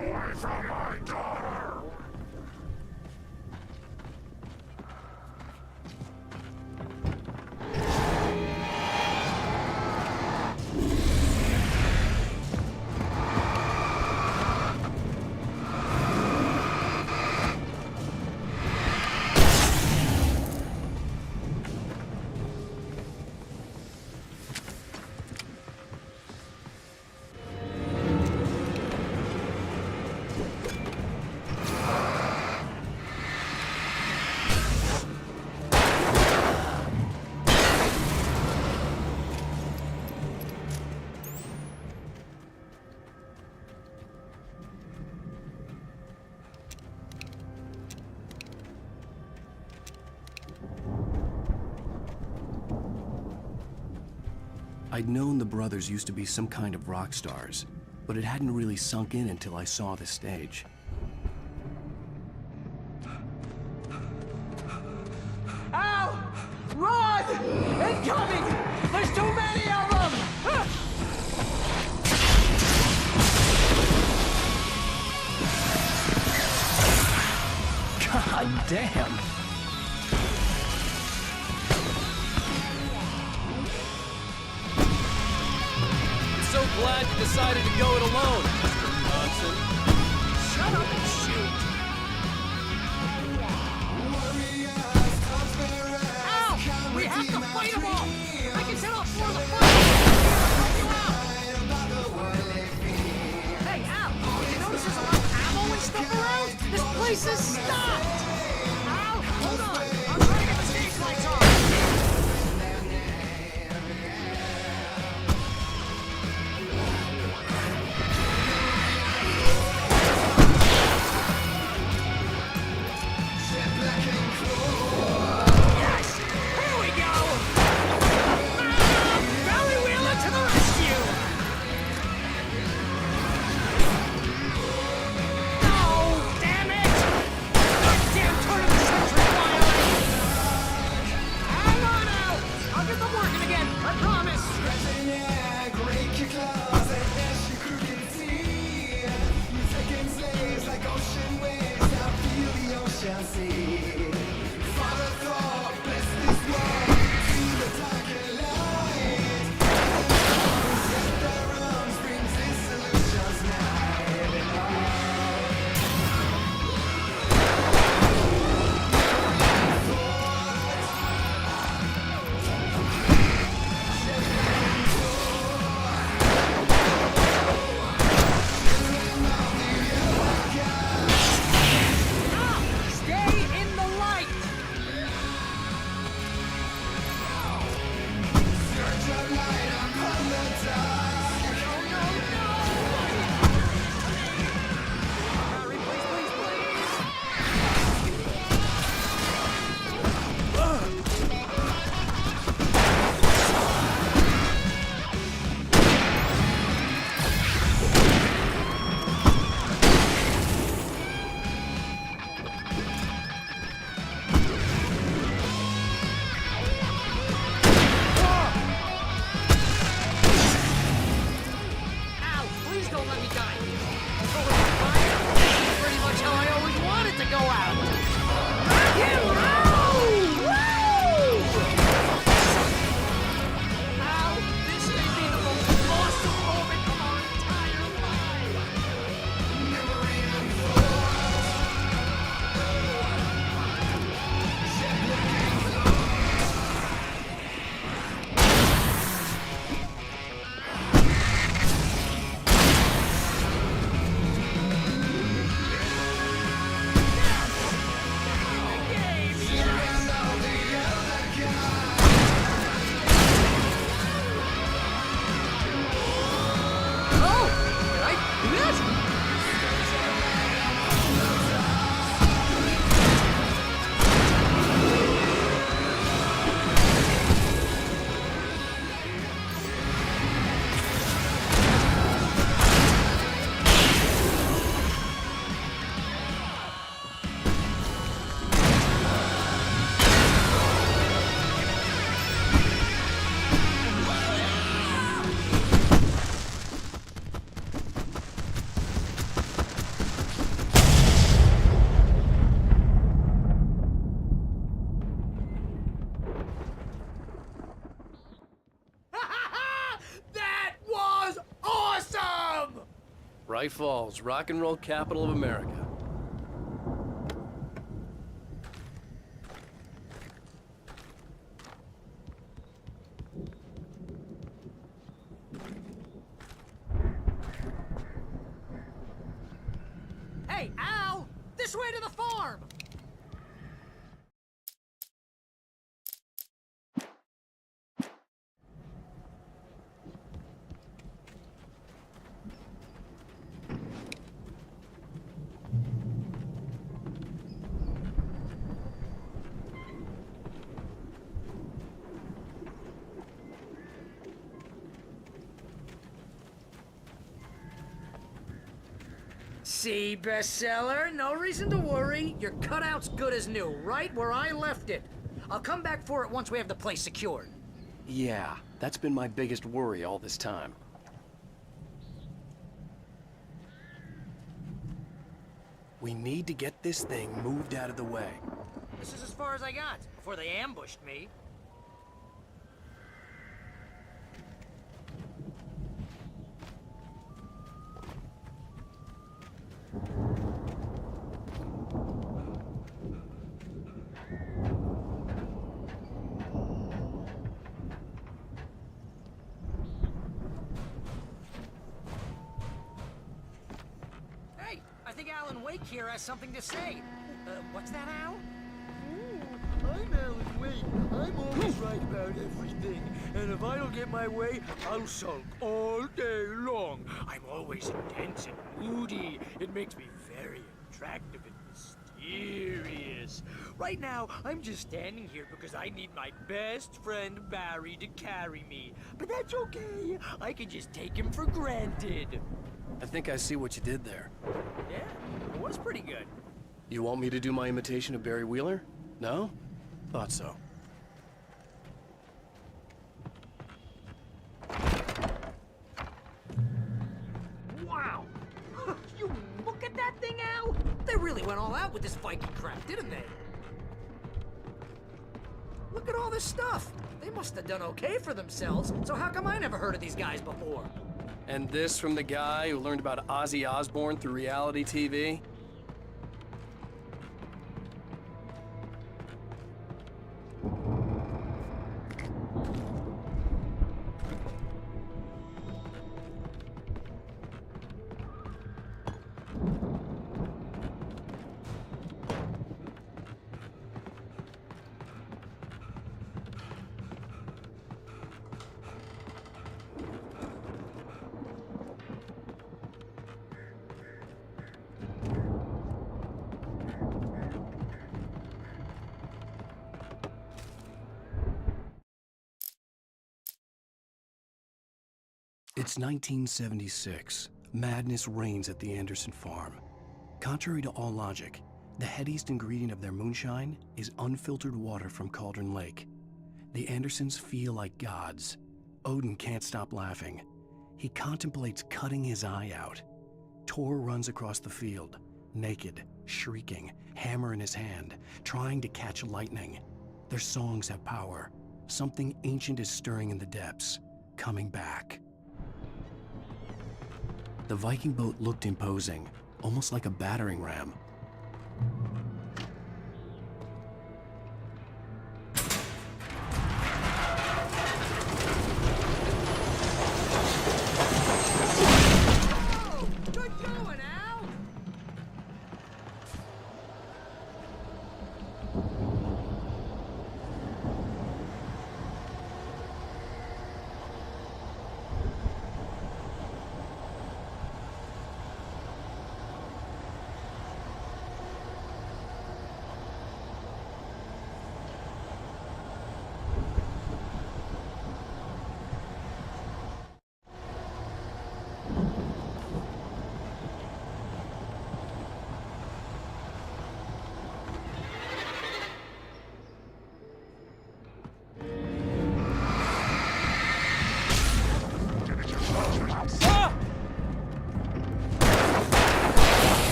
away from my daughter!
I'd known the brothers used to be some kind of rock stars, but it hadn't really sunk in until I saw the stage.
Al! Run! Incoming! There's too many of them!
God damn!
So glad you decided to go it alone, Mr. Johnson.
Shut up and shoot! Al! We have to fight them all! I can set off for the fight! Hey, Al! Did you notice there's a lot of ammo and stuff around? This place is stocked! Al, hold on! I'm trying to get the stage lights on!
Bright Falls, rock and roll capital of America.
Hey, Al! This way to the farm! See, bestseller? No reason to worry. Your cutout's good as new, right where I left it. I'll come back for it once we have the place secured.
Yeah, that's been my biggest worry all this time. We need to get this thing moved out of the way.
This is as far as I got, before they ambushed me. Hey, I think Alan Wake here has something to say. What's that, Al?
I'm Alan Wake. I'm always right about everything. And if I don't get my way, I'll sulk all day long. I'm always intense and moody. It makes me very attractive and mysterious. Right now, I'm just standing here because I need my best friend Barry to carry me. But that's okay. I can just take him for granted.
I think I see what you did there.
Yeah, it was pretty good.
You want me to do my imitation of Barry Wheeler? No? Thought so.
Wow! You look at that thing, Al! They really went all out with this Viking crap, didn't they? Look at all this stuff! They must have done okay for themselves, so how come I never heard of these guys before?
And this from the guy who learned about Ozzy Osbourne through reality TV? It's 1976. Madness reigns at the Anderson farm. Contrary to all logic, the headiest ingredient of their moonshine is unfiltered water from Cauldron Lake. The Andersons feel like gods. Odin can't stop laughing. He contemplates cutting his eye out. Tor runs across the field, naked, shrieking, hammer in his hand, trying to catch lightning. Their songs have power. Something ancient is stirring in the depths, coming back. The Viking boat looked imposing, almost like a battering ram.
Oh, good going, Al!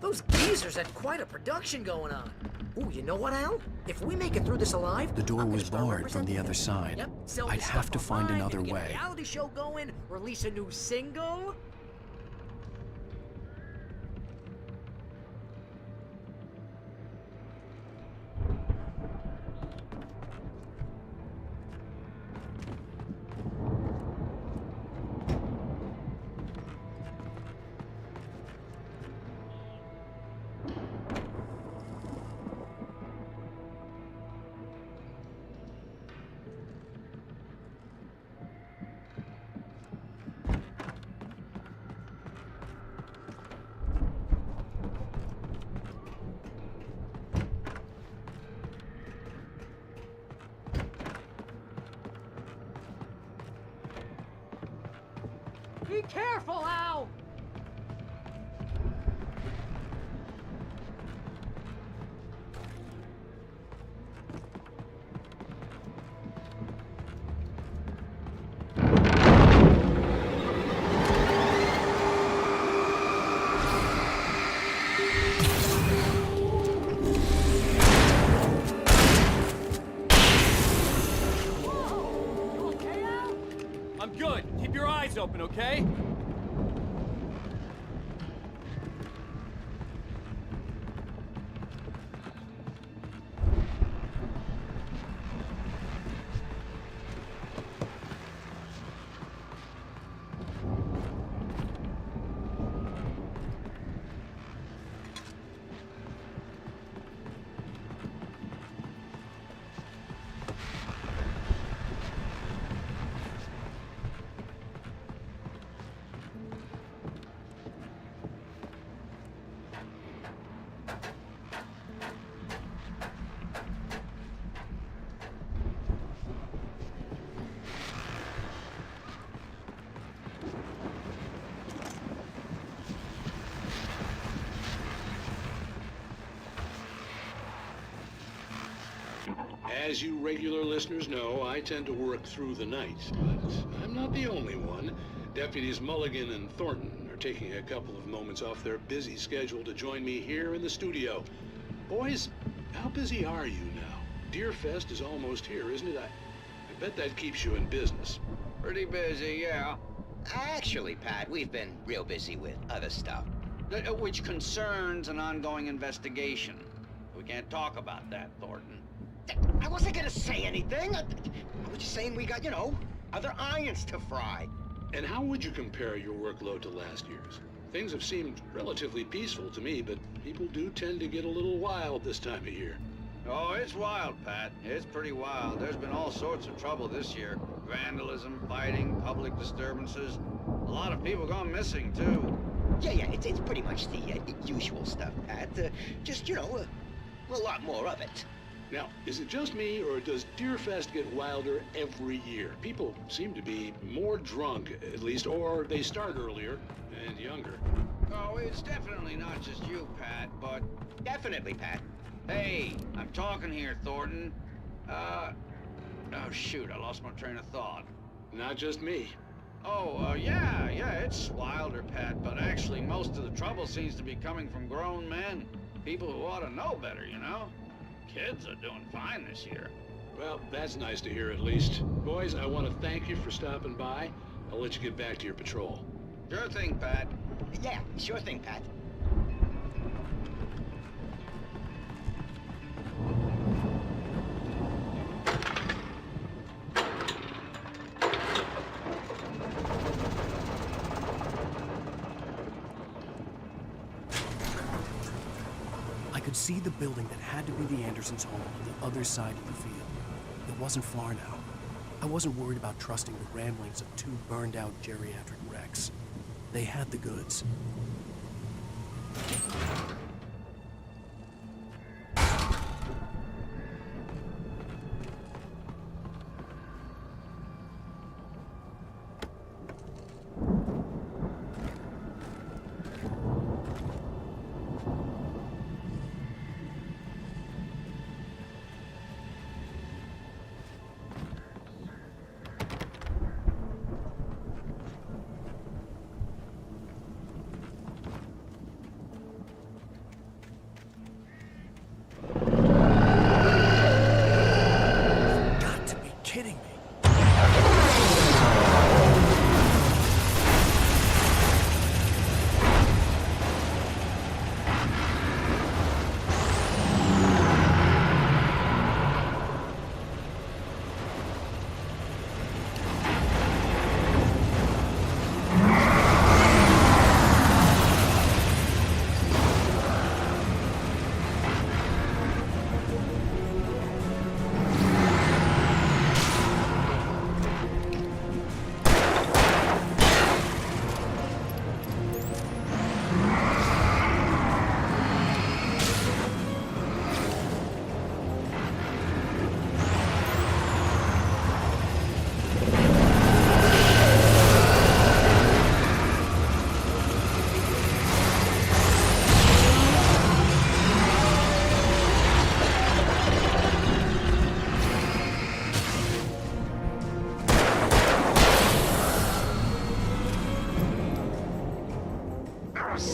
Those geezers had quite a production going on. Ooh, you know what, Al? If we make it through this alive,
The door
I'm gonna
was
start
barred from the
representing
other
them.
side.
Yep, sell
I'd
this
have
stuff
to find
online,
another
maybe get
way.
a reality show going, release a new single. Be careful, Al!
I'm good. Keep your eyes open, okay?
As you regular listeners know, I tend to work through the night, but I'm not the only one. Deputies Mulligan and Thornton are taking a couple of moments off their busy schedule to join me here in the studio. Boys, how busy are you now? Deerfest is almost here, isn't it? I bet that keeps you in business.
Pretty busy, yeah. Actually, Pat, we've been real busy with other stuff, which concerns an ongoing investigation. We can't talk about that, Thornton. I wasn't gonna say anything. I was just saying we got, you know, other irons to fry.
And how would you compare your workload to last year's? Things have seemed relatively peaceful to me, but people do tend to get a little wild this time of year.
Oh, it's wild, Pat. It's pretty wild. There's been all sorts of trouble this year. Vandalism, fighting, public disturbances. A lot of people gone missing, too. Yeah, it's pretty much the usual stuff, Pat. Just, you know, a lot more of it.
Now, is it just me, or does Deerfest get wilder every year? People seem to be more drunk, at least, or they start earlier and younger.
Oh, it's definitely not just you, Pat, but... Definitely, Pat. Hey, I'm talking here, Thornton. Oh, shoot, I lost my train of thought.
Not just me.
Oh, yeah, it's wilder, Pat, but actually most of the trouble seems to be coming from grown men. People who ought to know better, you know? Kids are doing fine this year.
Well, that's nice to hear at least. Boys, I want to thank you for stopping by. I'll let you get back to your patrol.
Sure thing, Pat. Yeah, sure thing, Pat.
I could see the building that had to be the Andersons' home on the other side of the field. It wasn't far now. I wasn't worried about trusting the ramblings of two burned-out geriatric wrecks. They had the goods.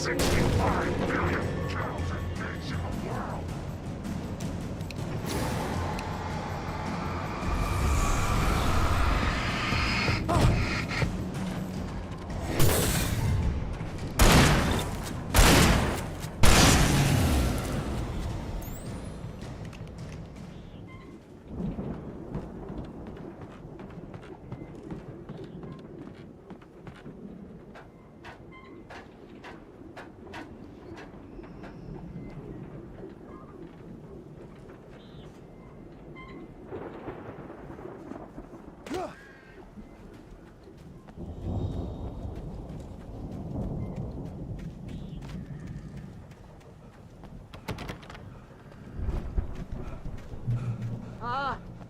65 billion counterfeit things in the world.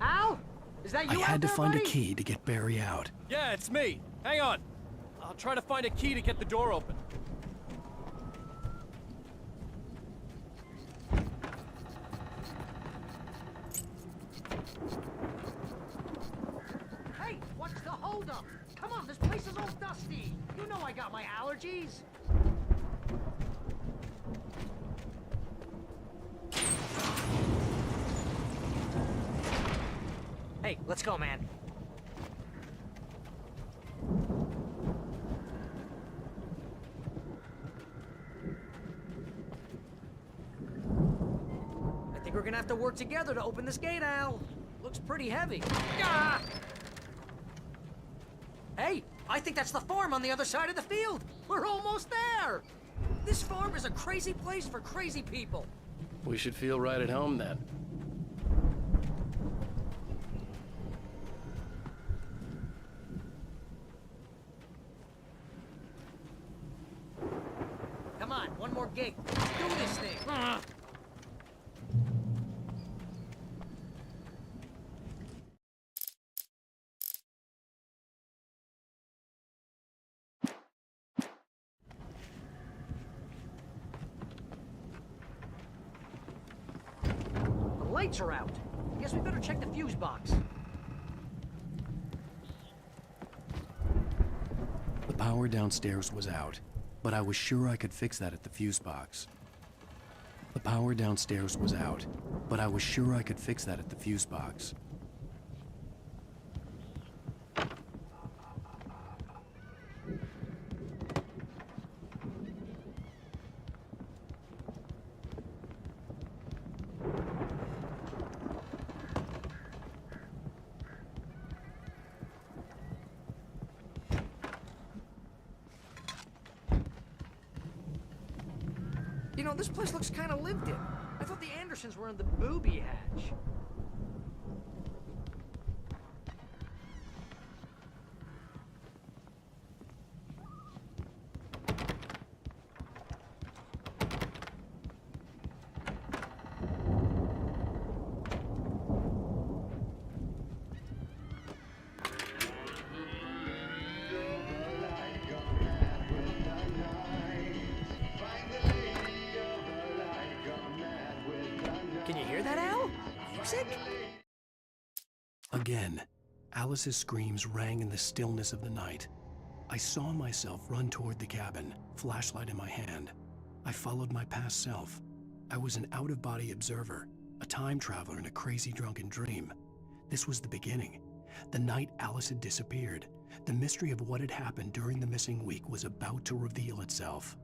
Al? Is that you
I
out
had to
there,
find
buddy?
a key to get Barry out.
Yeah, it's me. Hang on. I'll try to find a key to get the door open.
Hey, what's the holdup? Come on, this place is all dusty. You know I got my allergies. Hey, let's go, man. I think we're gonna have to work together to open this gate, Al. Looks pretty heavy. Ah! Hey, I think that's the farm on the other side of the field. We're almost there. This farm is a crazy place for crazy people.
We should feel right at home then.
Come on, one more gate. Let's do this thing. The lights are out. Guess we better check the fuse box.
The power downstairs was out, but I was sure I could fix that at the fuse box. The power downstairs was out, but I was sure I could fix that at the fuse box.
You know, this place looks kind of lived in. I thought the Andersons were in the booby hatch. Can you hear that, Al? Music?
Again, Alice's screams rang in the stillness of the night. I saw myself run toward the cabin, flashlight in my hand. I followed my past self. I was an out-of-body observer, a time traveler in a crazy drunken dream. This was the beginning. The night Alice had disappeared. The mystery of what had happened during the missing week was about to reveal itself.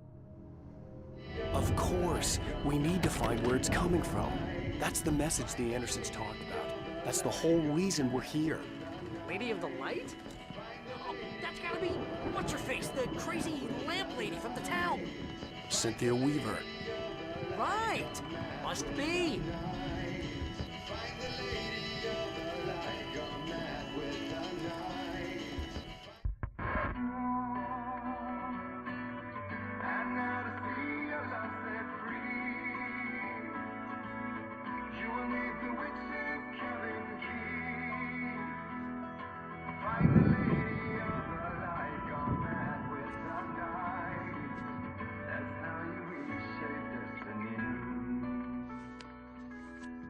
Of course, we need to find where it's coming from. That's the message the Andersons talked about. That's the whole reason we're here.
Lady of the Light? Oh, that's gotta be... What's-her-face? The crazy lamp lady from the town.
Cynthia Weaver.
Right. Must be.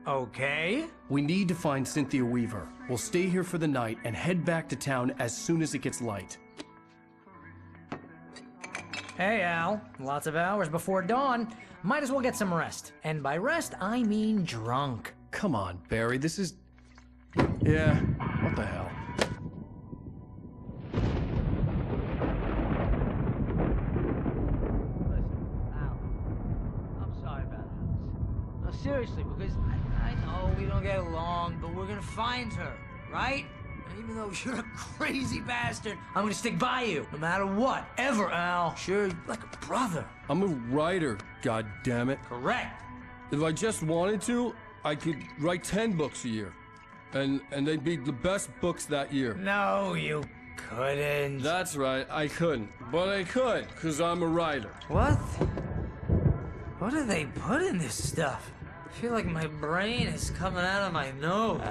Okay.
We need to find Cynthia Weaver. We'll stay here for the night and head back to town as soon as it gets light.
Hey, Al. Lots of hours before dawn. Might as well get some rest. And by rest, I mean drunk.
Come on, Barry, this is... Yeah, what the hell?
I'm sorry about Alice. No, seriously, because I know we don't get along, but we're gonna find her, right? And even though you're a crazy bastard, I'm gonna stick by you, no matter what, ever, Al. Sure, like a brother.
I'm a writer, goddammit.
Correct.
If I just wanted to, I could write 10 books a year. And they'd be the best books that year.
No, you couldn't.
That's right, I couldn't. But I could, because I'm a writer.
What? What do they put in this stuff? I feel like my brain is coming out of my nose.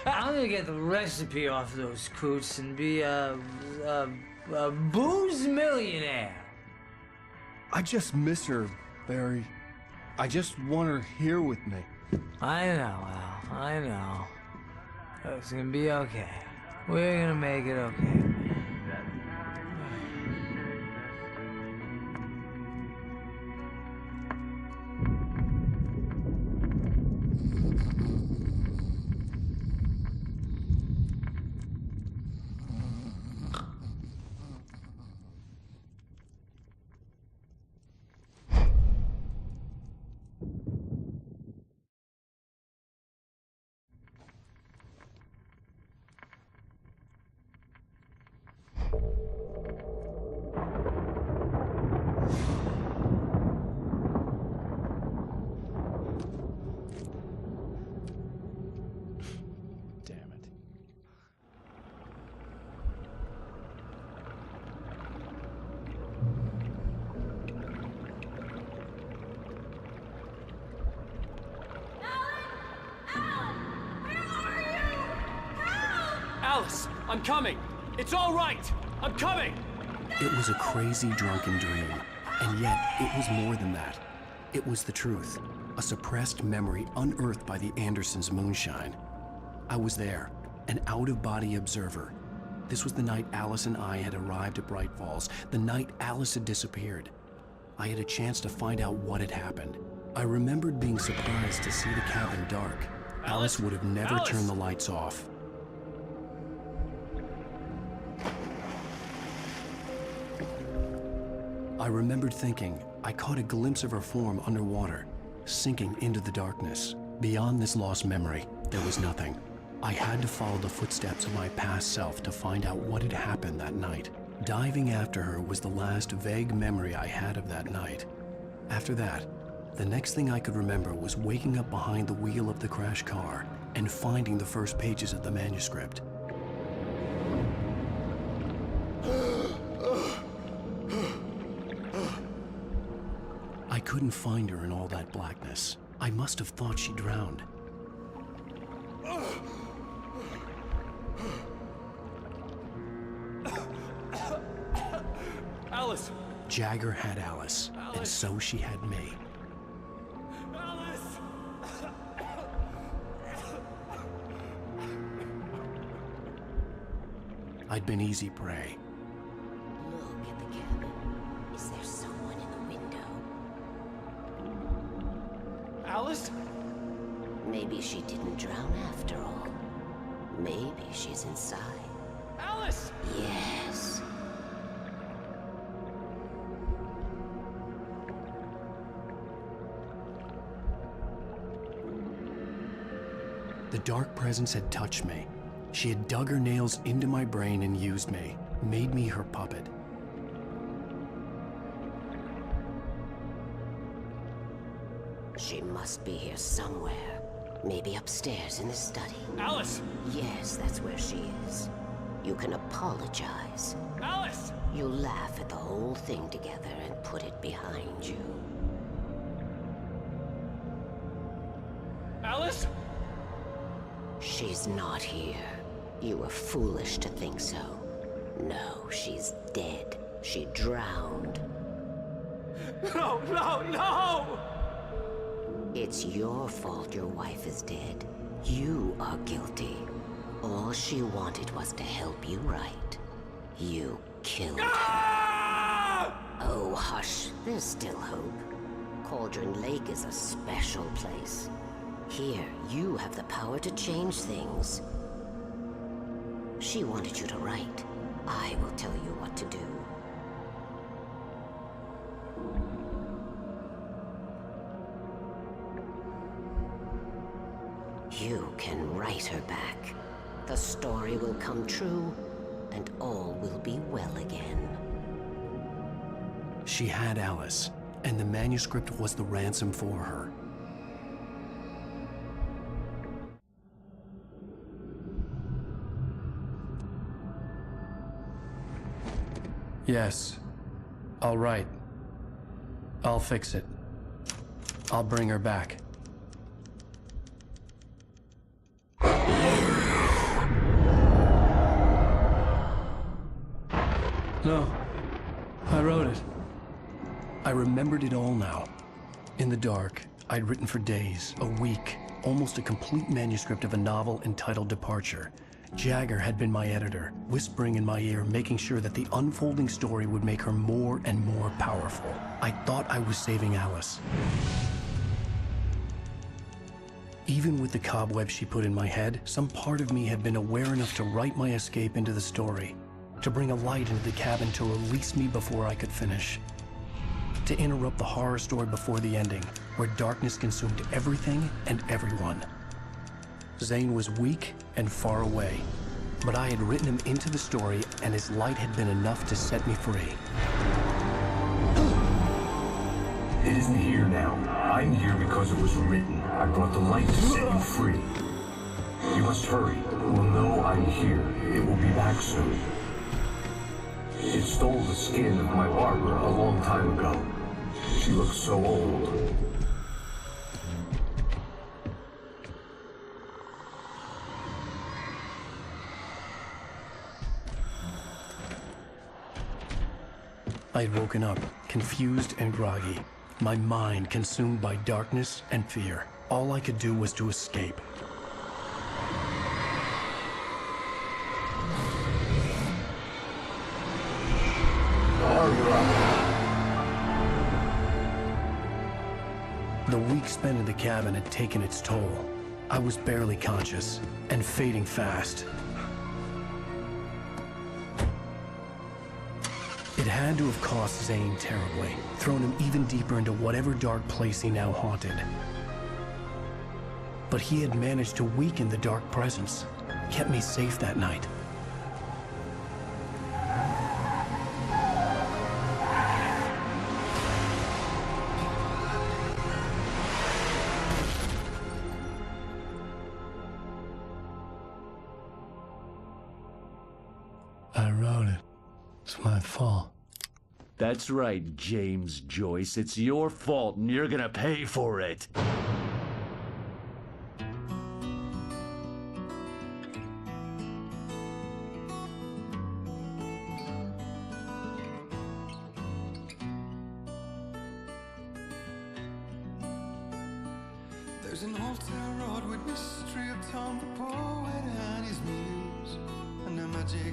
I'm gonna get the recipe off those coots and be a booze millionaire.
I just miss her, Barry. I just want her here with me.
I know, Al. I know. It's gonna be okay. We're gonna make it okay.
Alice, I'm coming. It's all right. I'm coming.
It was a crazy, drunken dream. And yet, it was more than that. It was the truth. A suppressed memory unearthed by the Andersons' moonshine. I was there, an out-of-body observer. This was the night Alice and I had arrived at Bright Falls, the night Alice had disappeared. I had a chance to find out what had happened. I remembered being surprised to see the cabin dark. Alice would have never turned the lights off. I remembered thinking I caught a glimpse of her form underwater, sinking into the darkness. Beyond this lost memory, there was nothing. I had to follow the footsteps of my past self to find out what had happened that night. Diving after her was the last vague memory I had of that night. After that, the next thing I could remember was waking up behind the wheel of the crashed car and finding the first pages of the manuscript. I couldn't find her in all that blackness. I must have thought she drowned.
Alice!
Jagger had Alice, and so she had me.
Alice!
I'd been easy prey.
Look at the cabin. Is there someone in the window?
Alice?
Maybe she didn't drown after all. Maybe she's inside.
Alice!
Yes.
The dark presence had touched me. She had dug her nails into my brain and used me, made me her puppet.
She must be here somewhere. Maybe upstairs in the study.
Alice!
Yes, that's where she is. You can apologize.
Alice!
You'll laugh at the whole thing together and put it behind you.
Alice?
She's not here. You were foolish to think so. No, she's dead. She drowned.
No, no, no!
It's your fault your wife is dead. You are guilty. All she wanted was to help you right. You killed her. Oh, hush. There's still hope. Cauldron Lake is a special place. Here, you have the power to change things. She wanted you to write. I will tell you what to do. You can write her back. The story will come true, and all will be well again.
She had Alice, and the manuscript was the ransom for her. Yes. All right. I'll fix it. I'll bring her back. No. I wrote it. I remembered it all now. In the dark, I'd written for days, a week, almost a complete manuscript of a novel entitled Departure. Jagger had been my editor, whispering in my ear, making sure that the unfolding story would make her more and more powerful. I thought I was saving Alice. Even with the cobweb she put in my head, some part of me had been aware enough to write my escape into the story, to bring a light into the cabin to release me before I could finish, to interrupt the horror story before the ending, where darkness consumed everything and everyone. Zane was weak and far away, but I had written him into the story, and his light had been enough to set me free.
It isn't here now. I'm here because it was written. I brought the light to set you free. You must hurry. It will know I'm here. It will be back soon. It stole the skin of my Barbara a long time ago. She looks so old.
I had woken up, confused and groggy, my mind consumed by darkness and fear. All I could do was to escape. The week spent in the cabin had taken its toll. I was barely conscious, and fading fast. It had to have cost Zane terribly, thrown him even deeper into whatever dark place he now haunted. But he had managed to weaken the dark presence, kept me safe that night. I wrote it. It's my fault.
That's right, James Joyce. It's your fault, and you're gonna pay for it.
There's an old town road with mystery of Tom the poet and his muse, and a magic